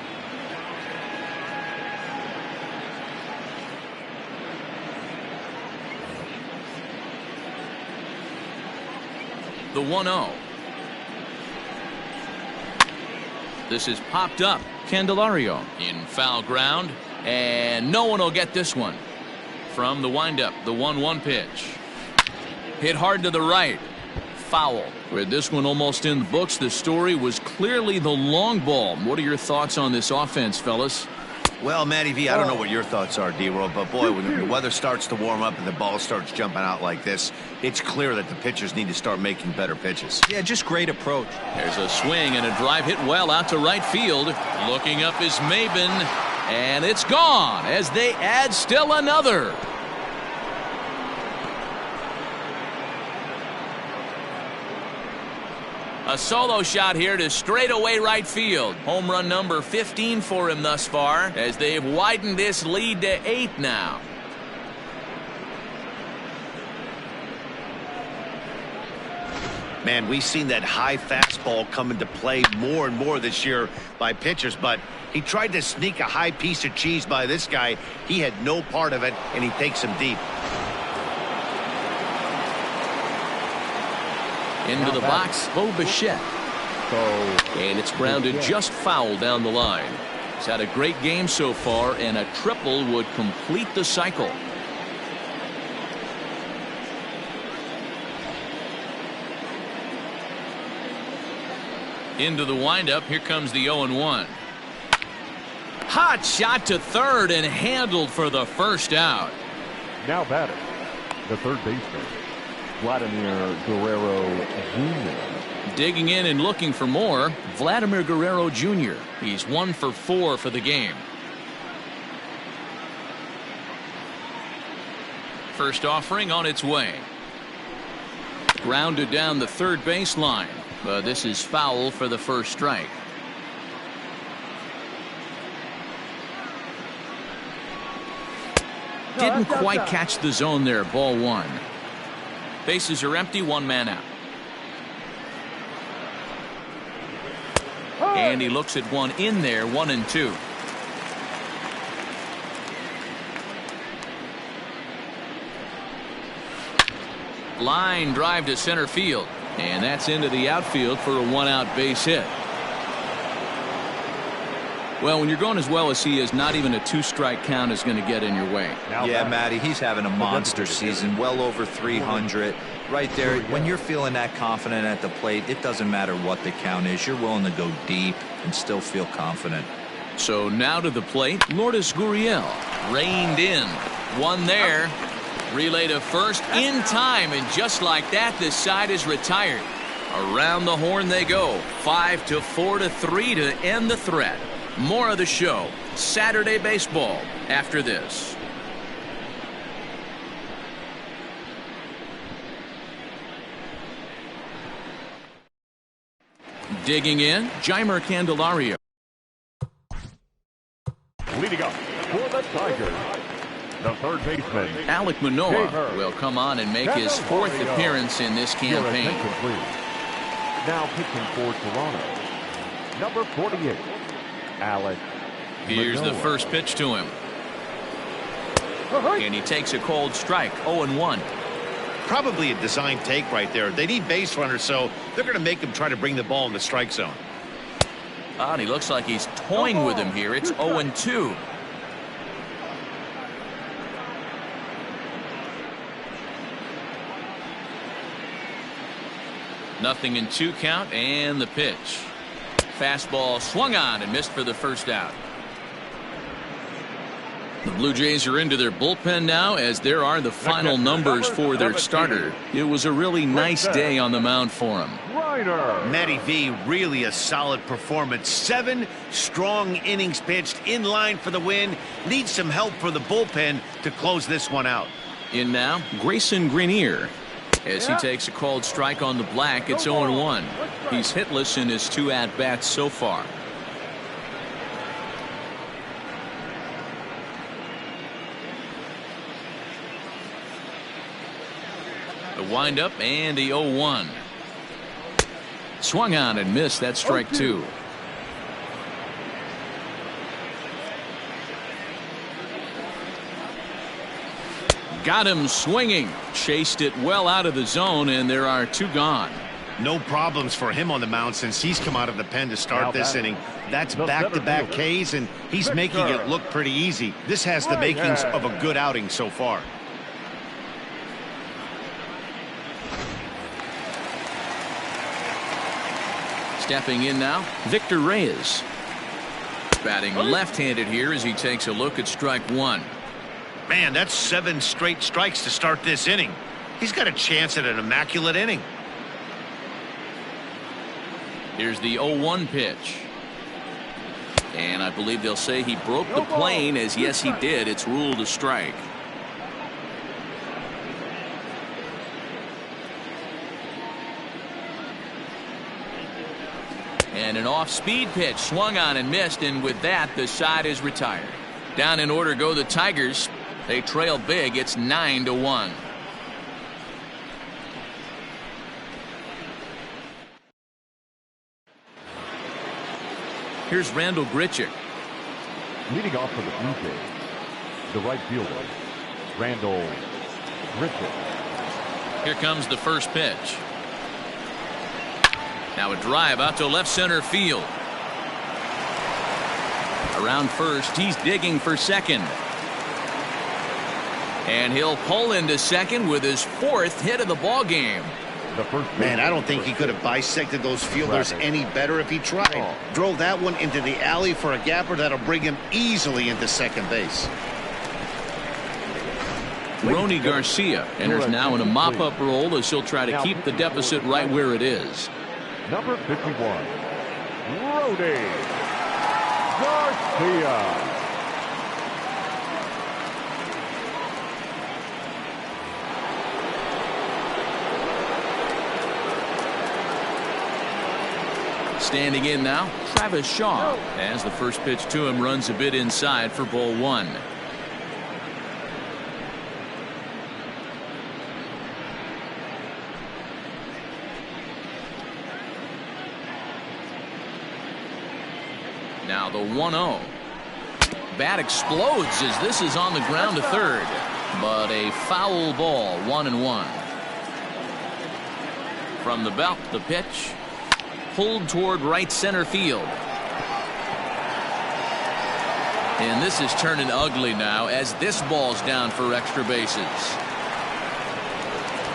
The 1-0. This is popped up. Candelario in foul ground, and no one will get this one. From the windup, the 1-1 pitch. Hit hard to the right. Foul. With this one almost in the books, the story was clearly the long ball. What are your thoughts on this offense, fellas? Well, Matty V, I don't know what your thoughts are, D-Roll, but boy, when the weather starts to warm up and the ball starts jumping out like this, it's clear that the pitchers need to start making better pitches. Yeah, just great approach. There's a swing and a drive hit well out to right field. Looking up is Maben, and it's gone as they add still another. A solo shot here to straightaway right field. Home run number 15 for him thus far, as they've widened this lead to 8 now. Man, we've seen that high fastball come into play more and more this year by pitchers, but he tried to sneak a high piece of cheese by this guy. He had no part of it, and he takes him deep. Into the box, Bo Bichette. And it's grounded just foul down the line. He's had a great game so far, and a triple would complete the cycle. Into the windup, here comes the 0-1. Hot shot to third and handled for the first out. Now batting, the third baseman, Vladimir Guerrero Jr. Digging in and looking for more, Vladimir Guerrero Jr. He's 1 for 4 for the game. First offering on its way. Grounded down the third baseline, but this is foul for the first strike. Didn't quite catch the zone there. Ball 1. Bases are empty. 1 man out. And he looks at one in there. 1-2. Line drive to center field, and that's into the outfield for a 1-out base hit. Well, when you're going as well as he is, not even a 2-strike count is going to get in your way. Yeah, Matty, he's having a monster season, well over 300. Right there, when you're feeling that confident at the plate, it doesn't matter what the count is. You're willing to go deep and still feel confident. So now to the plate, Lourdes Gurriel. Reined in. One there. Relay to first in time, and just like that, this side is retired. Around the horn they go. 5-4-3 to end the threat. More of the show, Saturday Baseball, after this. Digging in, Jeimer Candelario. Leading up for the Tigers, the third baseman, Alek Manoah will come on and make his 4th appearance in this campaign. Now pitching for Toronto, number 48, Alek Here's Manoah. the first pitch to him. And he takes a cold strike. 0-1. Probably a design take right there. They need base runners, so they're going to make him try to bring the ball in the strike zone. And he looks like he's toying with him here. It's 0-2. Nothing in 2 count, and the pitch. Fastball swung on and missed for the first out. The Blue Jays are into their bullpen now, as there are the final numbers for their starter. It was a really nice day on the mound for him. Matty V, really a solid performance. 7 strong innings pitched, in line for the win. Needs some help for the bullpen to close this one out. In now, Grayson Grenier. As he takes a called strike on the black, it's 0-1. He's hitless in his 2 at-bats so far. The windup and the 0-1. Swung on and missed. That's strike 2. Got him swinging. Chased it well out of the zone, and there are 2 gone. No problems for him on the mound since he's come out of the pen to start this inning. That's back-to-back Ks, and he's making it look pretty easy. This has the makings of a good outing so far. Stepping in now, Victor Reyes. Batting left-handed here as he takes a look at strike 1. Man, that's 7 straight strikes to start this inning. He's got a chance at an immaculate inning. Here's the 0-1 pitch. And I believe they'll say he broke the plane, as yes he did. It's ruled a strike. And an off-speed pitch swung on and missed, and with that the side is retired. Down in order go the Tigers. They trail big. It's 9-1. Here's Randall Grichuk. Leading off for the Blue Jays, the right fielder, Randall Grichuk. Here comes the first pitch. Now a drive out to left center field. Around first, he's digging for second. And he'll pull into second with his 4th hit of the ball game. Man, I don't think he could have bisected those fielders any better if he tried. Drove that one into the alley for a gapper that'll bring him easily into second base. Ronnie Garcia enters now in a mop-up role as he'll try to keep the deficit right where it is. Number 51, Ronnie Garcia. Standing in now, Travis Shaw, as the first pitch to him runs a bit inside for ball one. Now the 1-0. Bat explodes as this is on the ground to third, but a foul ball, 1-1. From the belt, the pitch. Pulled toward right center field. And this is turning ugly now as this ball's down for extra bases.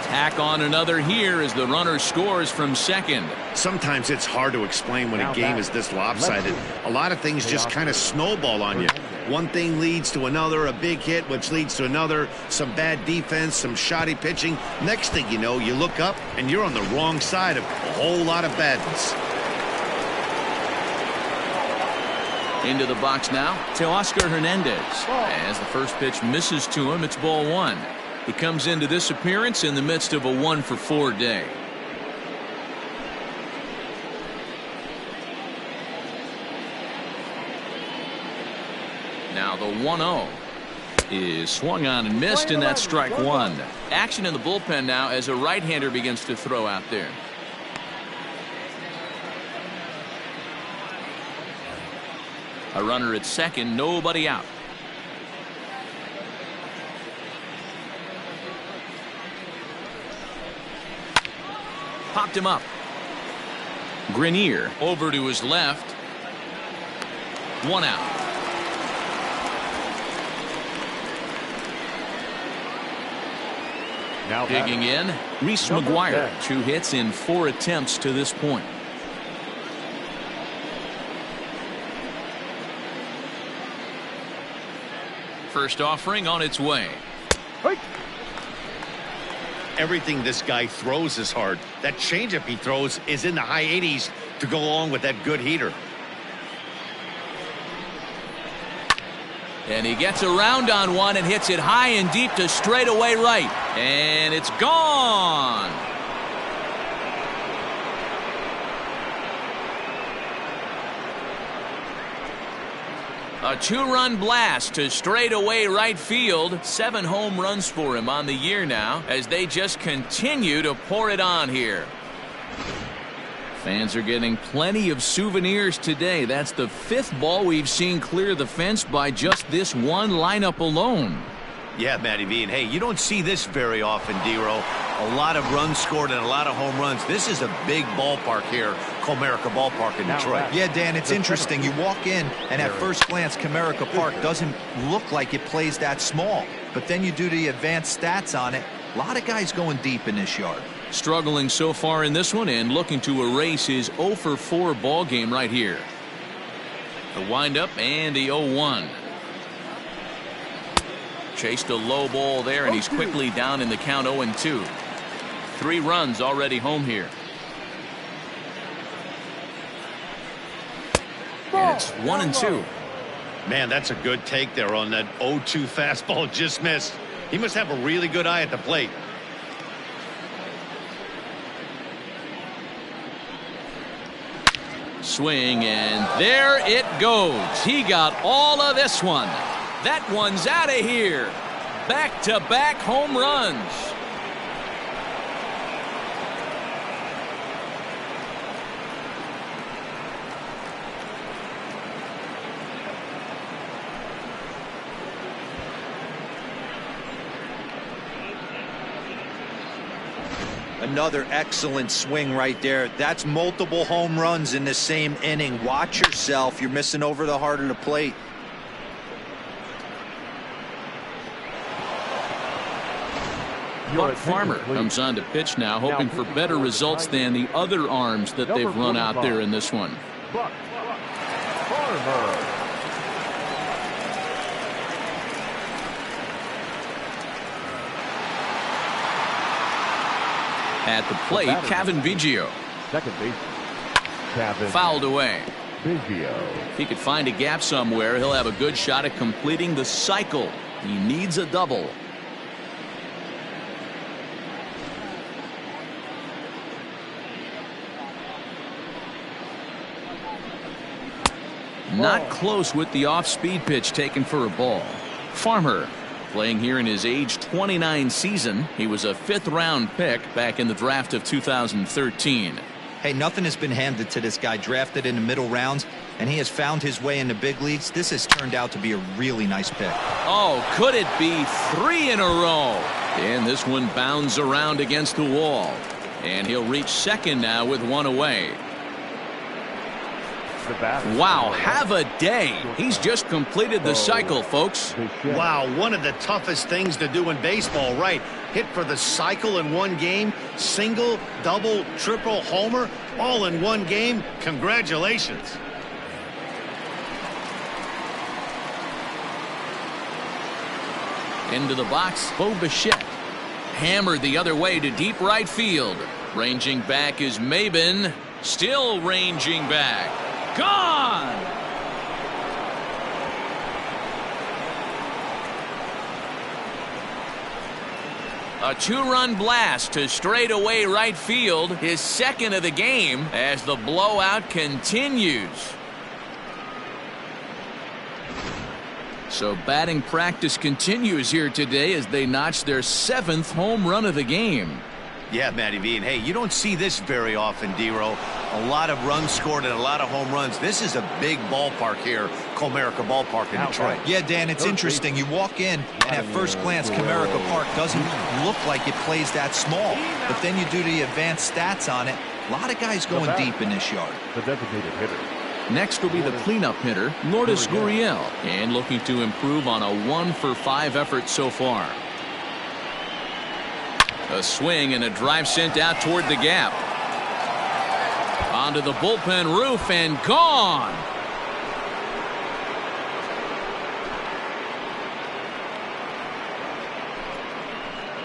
Tack on another here as the runner scores from second. Sometimes it's hard to explain when a game is this lopsided. A lot of things just kind of snowball on you. One thing leads to another, a big hit, which leads to another, some bad defense, some shoddy pitching. Next thing you know, you look up and you're on the wrong side of a whole lot of badness. Into the box now, Teoscar Hernandez. As the first pitch misses to him, it's ball one. He comes into this appearance in the midst of a 1-for-4 day. Now the 1-0 is swung on and missed, and that's strike one. Action in the bullpen now as a right-hander begins to throw out there. A runner at second, nobody out. Popped him up. Grenier over to his left. One out. Now digging in, Reese McGuire. 2 hits in 4 attempts to this point. First offering on its way. Everything this guy throws is hard. That changeup he throws is in the high 80s to go along with that good heater. And he gets around on one and hits it high and deep to straightaway right. And it's gone. A 2-run blast to straightaway right field. 7 home runs for him on the year now as they just continue to pour it on here. Fans are getting plenty of souvenirs today. That's the 5th ball we've seen clear the fence by just this one lineup alone. Yeah, Matty V. And hey, you don't see this very often, D-Row. A lot of runs scored and a lot of home runs. This is a big ballpark here, Comerica Ballpark in Detroit. Yeah, Dan, it's interesting. You walk in, and at first glance, Comerica Park doesn't look like it plays that small. But then you do the advanced stats on it. A lot of guys going deep in this yard. Struggling so far in this one and looking to erase his 0-for-4 ball game right here. The windup and the 0-1. Chased a low ball there, and he's quickly down in the count 0-2. 3 runs already home here. And it's 1-2. Man, that's a good take there on that 0-2 fastball just missed. He must have a really good eye at the plate. Swing, and there it goes. He got all of this one. That one's out of here. Back-to-back home runs. Another excellent swing right there. That's multiple home runs in the same inning. Watch yourself. You're missing over the heart of the plate. Buck Farmer comes on to pitch now, hoping for better results than the other arms that they've run out there in this one. Buck Farmer. At the plate, Kevin Biggio. Second baseman, Kevin Fouled away. Biggio. If he could find a gap somewhere, he'll have a good shot at completing the cycle. He needs a double. Not close with the off-speed pitch taken for a ball. Farmer playing here in his age 29 season. He was a 5th-round pick back in the draft of 2013. Hey, nothing has been handed to this guy. Drafted in the middle rounds, and he has found his way in the big leagues. This has turned out to be a really nice pick. Oh, could it be 3 in a row? And this one bounds around against the wall. And he'll reach second now with 1 away. Wow, have a day. He's just completed the cycle, folks. Wow, one of the toughest things to do in baseball, right? Hit for the cycle in one game, single, double, triple, homer, all in one game. Congratulations. Into the box, Bo Bichette. Hammered the other way to deep right field. Ranging back is Maben. Still ranging back. Gone! A 2-run blast to straightaway right field, his second of the game, as the blowout continues. So batting practice continues here today as they notch their 7th home run of the game. Yeah, Matty V. And hey, you don't see this very often, D-Row. A lot of runs scored and a lot of home runs. This is a big ballpark here, Comerica Ballpark in Detroit. Yeah, Dan, it's interesting. You walk in, and at first glance, Comerica Park doesn't look like it plays that small. But then you do the advanced stats on it. A lot of guys going deep in this yard. The designated hitter. Next will be the cleanup hitter, Lourdes Gurriel, and looking to improve on a 1-for-5 effort so far. A swing and a drive sent out toward the gap. Onto the bullpen roof and gone.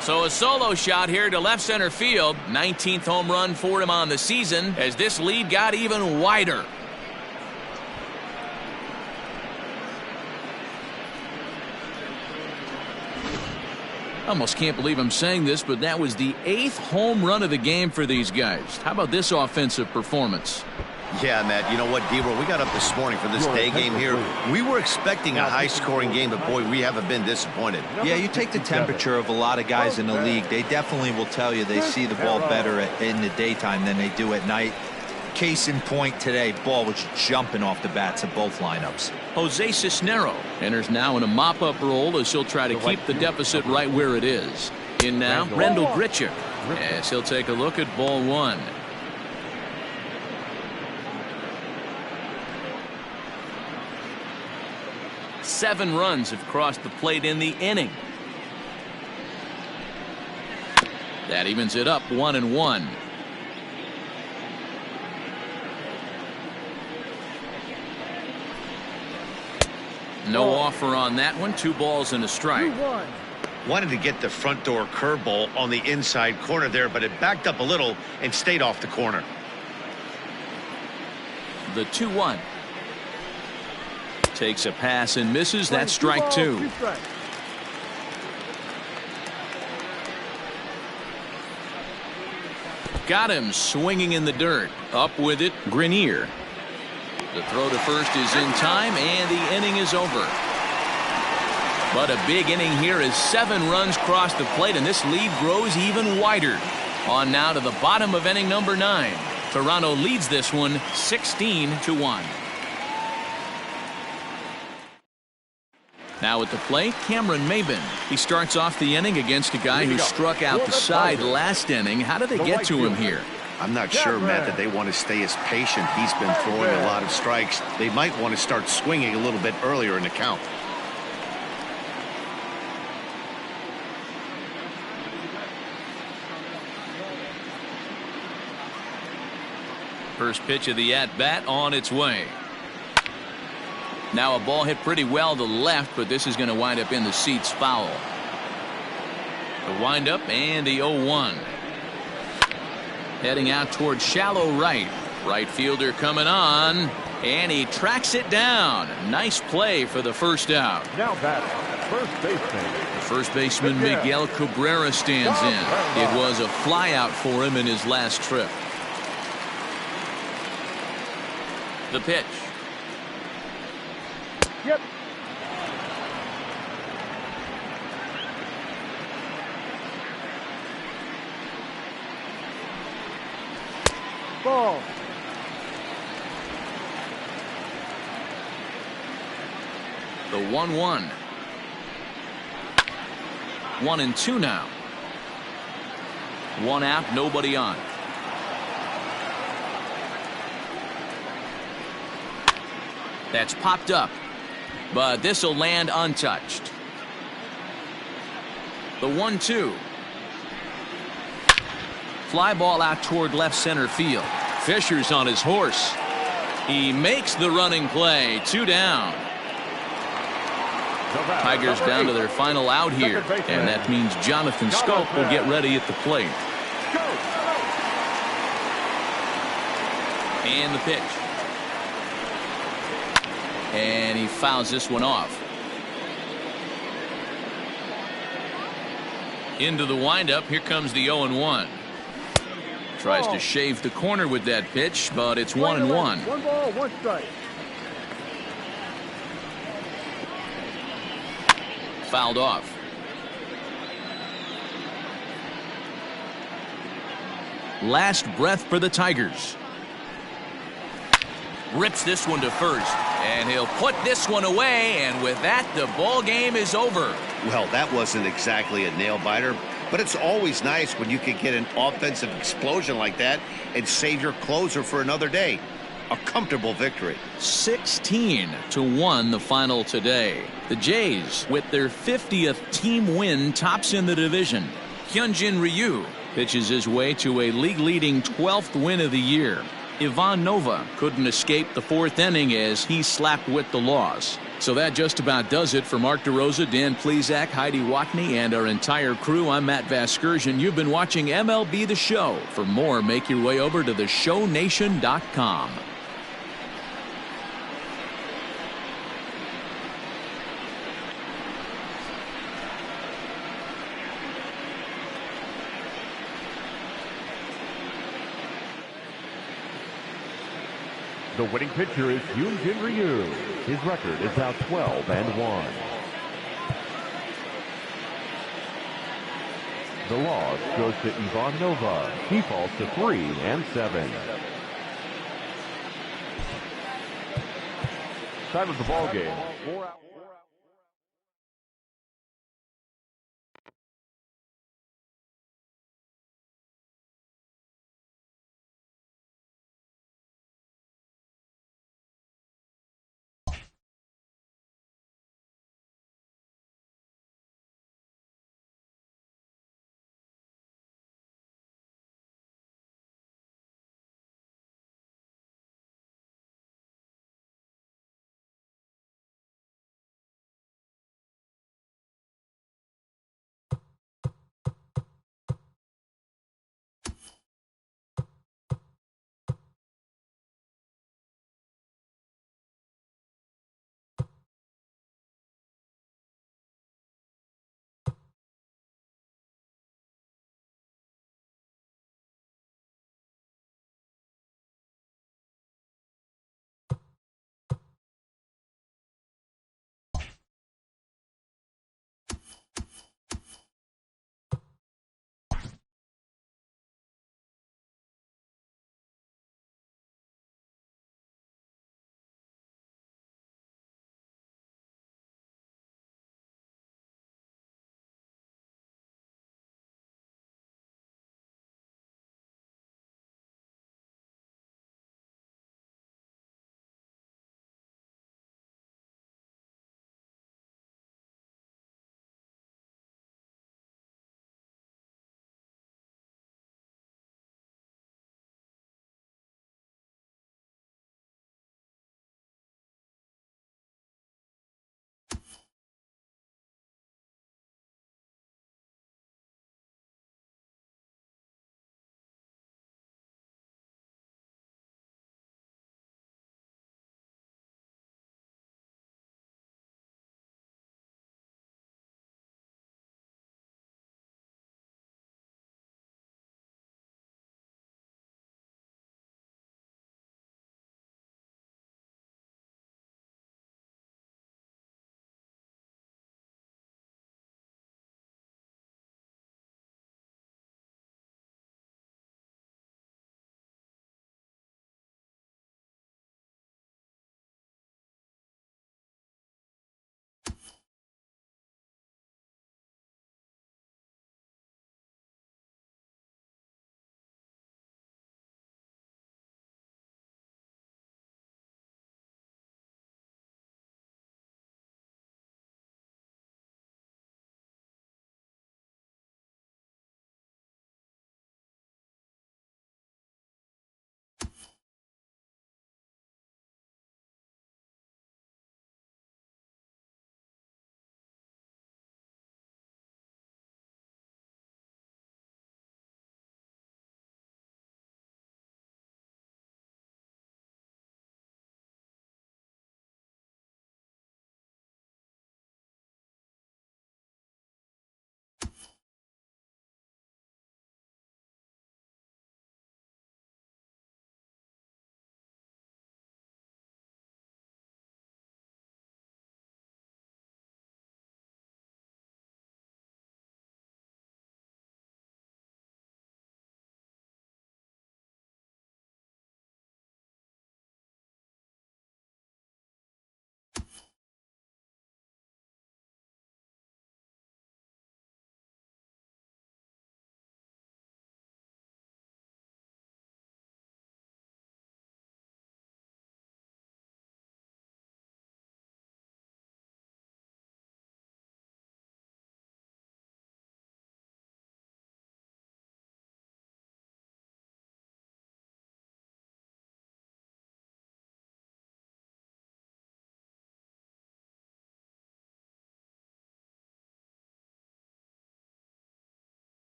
So a solo shot here to left center field. 19th home run for him on the season as this lead got even wider. I almost can't believe I'm saying this, but that was the 8th home run of the game for these guys. How about this offensive performance? Yeah, Matt, you know what, D-Row, we got up this morning for this day game here. We were expecting a high-scoring game, but, boy, we haven't been disappointed. Yeah, you take the temperature of a lot of guys in the league. They definitely will tell you they see the ball better in the daytime than they do at night. Case in point today, ball was jumping off the bats of both lineups. Jose Cisnero enters now in a mop-up role as he'll try to keep the deficit right where it is. In now, Randall Grichuk, as he'll take a look at ball 1. Seven runs have crossed the plate in the inning. That evens it up 1-1. No offer on that one. 2 balls and a strike. Wanted to get the front door curveball on the inside corner there, but it backed up a little and stayed off the corner. The 2-1. Takes a pass and misses. That's strike 2. Got him swinging in the dirt. Up with it, Grenier. The throw to first is in time, and the inning is over. But a big inning here as 7 runs cross the plate, and this lead grows even wider. On now to the bottom of inning number 9. Toronto leads this one 16-1. Now at the plate, Cameron Maben. He starts off the inning against a guy who struck out the side last inning. How did they get to him here? I'm not sure, Matt, that they want to stay as patient. He's been throwing a lot of strikes. They might want to start swinging a little bit earlier in the count. First pitch of the at-bat on its way. Now a ball hit pretty well to left, but this is going to wind up in the seats foul. The windup and the 0-1. Heading out toward shallow right. Right fielder coming on. And he tracks it down. Nice play for the first out. Now batting, first baseman. The first baseman Miguel Cabrera stands in. It was a flyout for him in his last trip. The pitch. Yep. Ball. The 1-1. 1-2 now. One out, nobody on. That's popped up, but this will land untouched. The 1-2. Fly ball out toward left center field. Fisher's on his horse. He makes the running play. 2 down. Tigers down to their final out here, and that means Jonathan Scope will get ready at the plate. And the pitch. And he fouls this one off. Into the windup. Here comes the 0-1. Tries to shave the corner with that pitch, but it's 1-1. 1 ball, 1 strike. Fouled off. Last breath for the Tigers. Rips this one to first, and he'll put this one away, and with that, the ball game is over. Well, that wasn't exactly a nail-biter, but it's always nice when you can get an offensive explosion like that and save your closer for another day. A comfortable victory. 16-1 the final today. The Jays, with their 50th team win, tops in the division. Hyunjin Ryu pitches his way to a league-leading 12th win of the year. Ivan Nova couldn't escape the 4th inning as he slapped with the loss. So that just about does it for Mark DeRosa, Dan Plesac, Heidi Watney, and our entire crew. I'm Matt Vasgersian. You've been watching MLB The Show. For more, make your way over to theshownation.com. The winning pitcher is Hyunjin Ryu. His record is now 12-1. The loss goes to Ivan Nova. He falls to 3-7. Time of the ball game. 4 hours.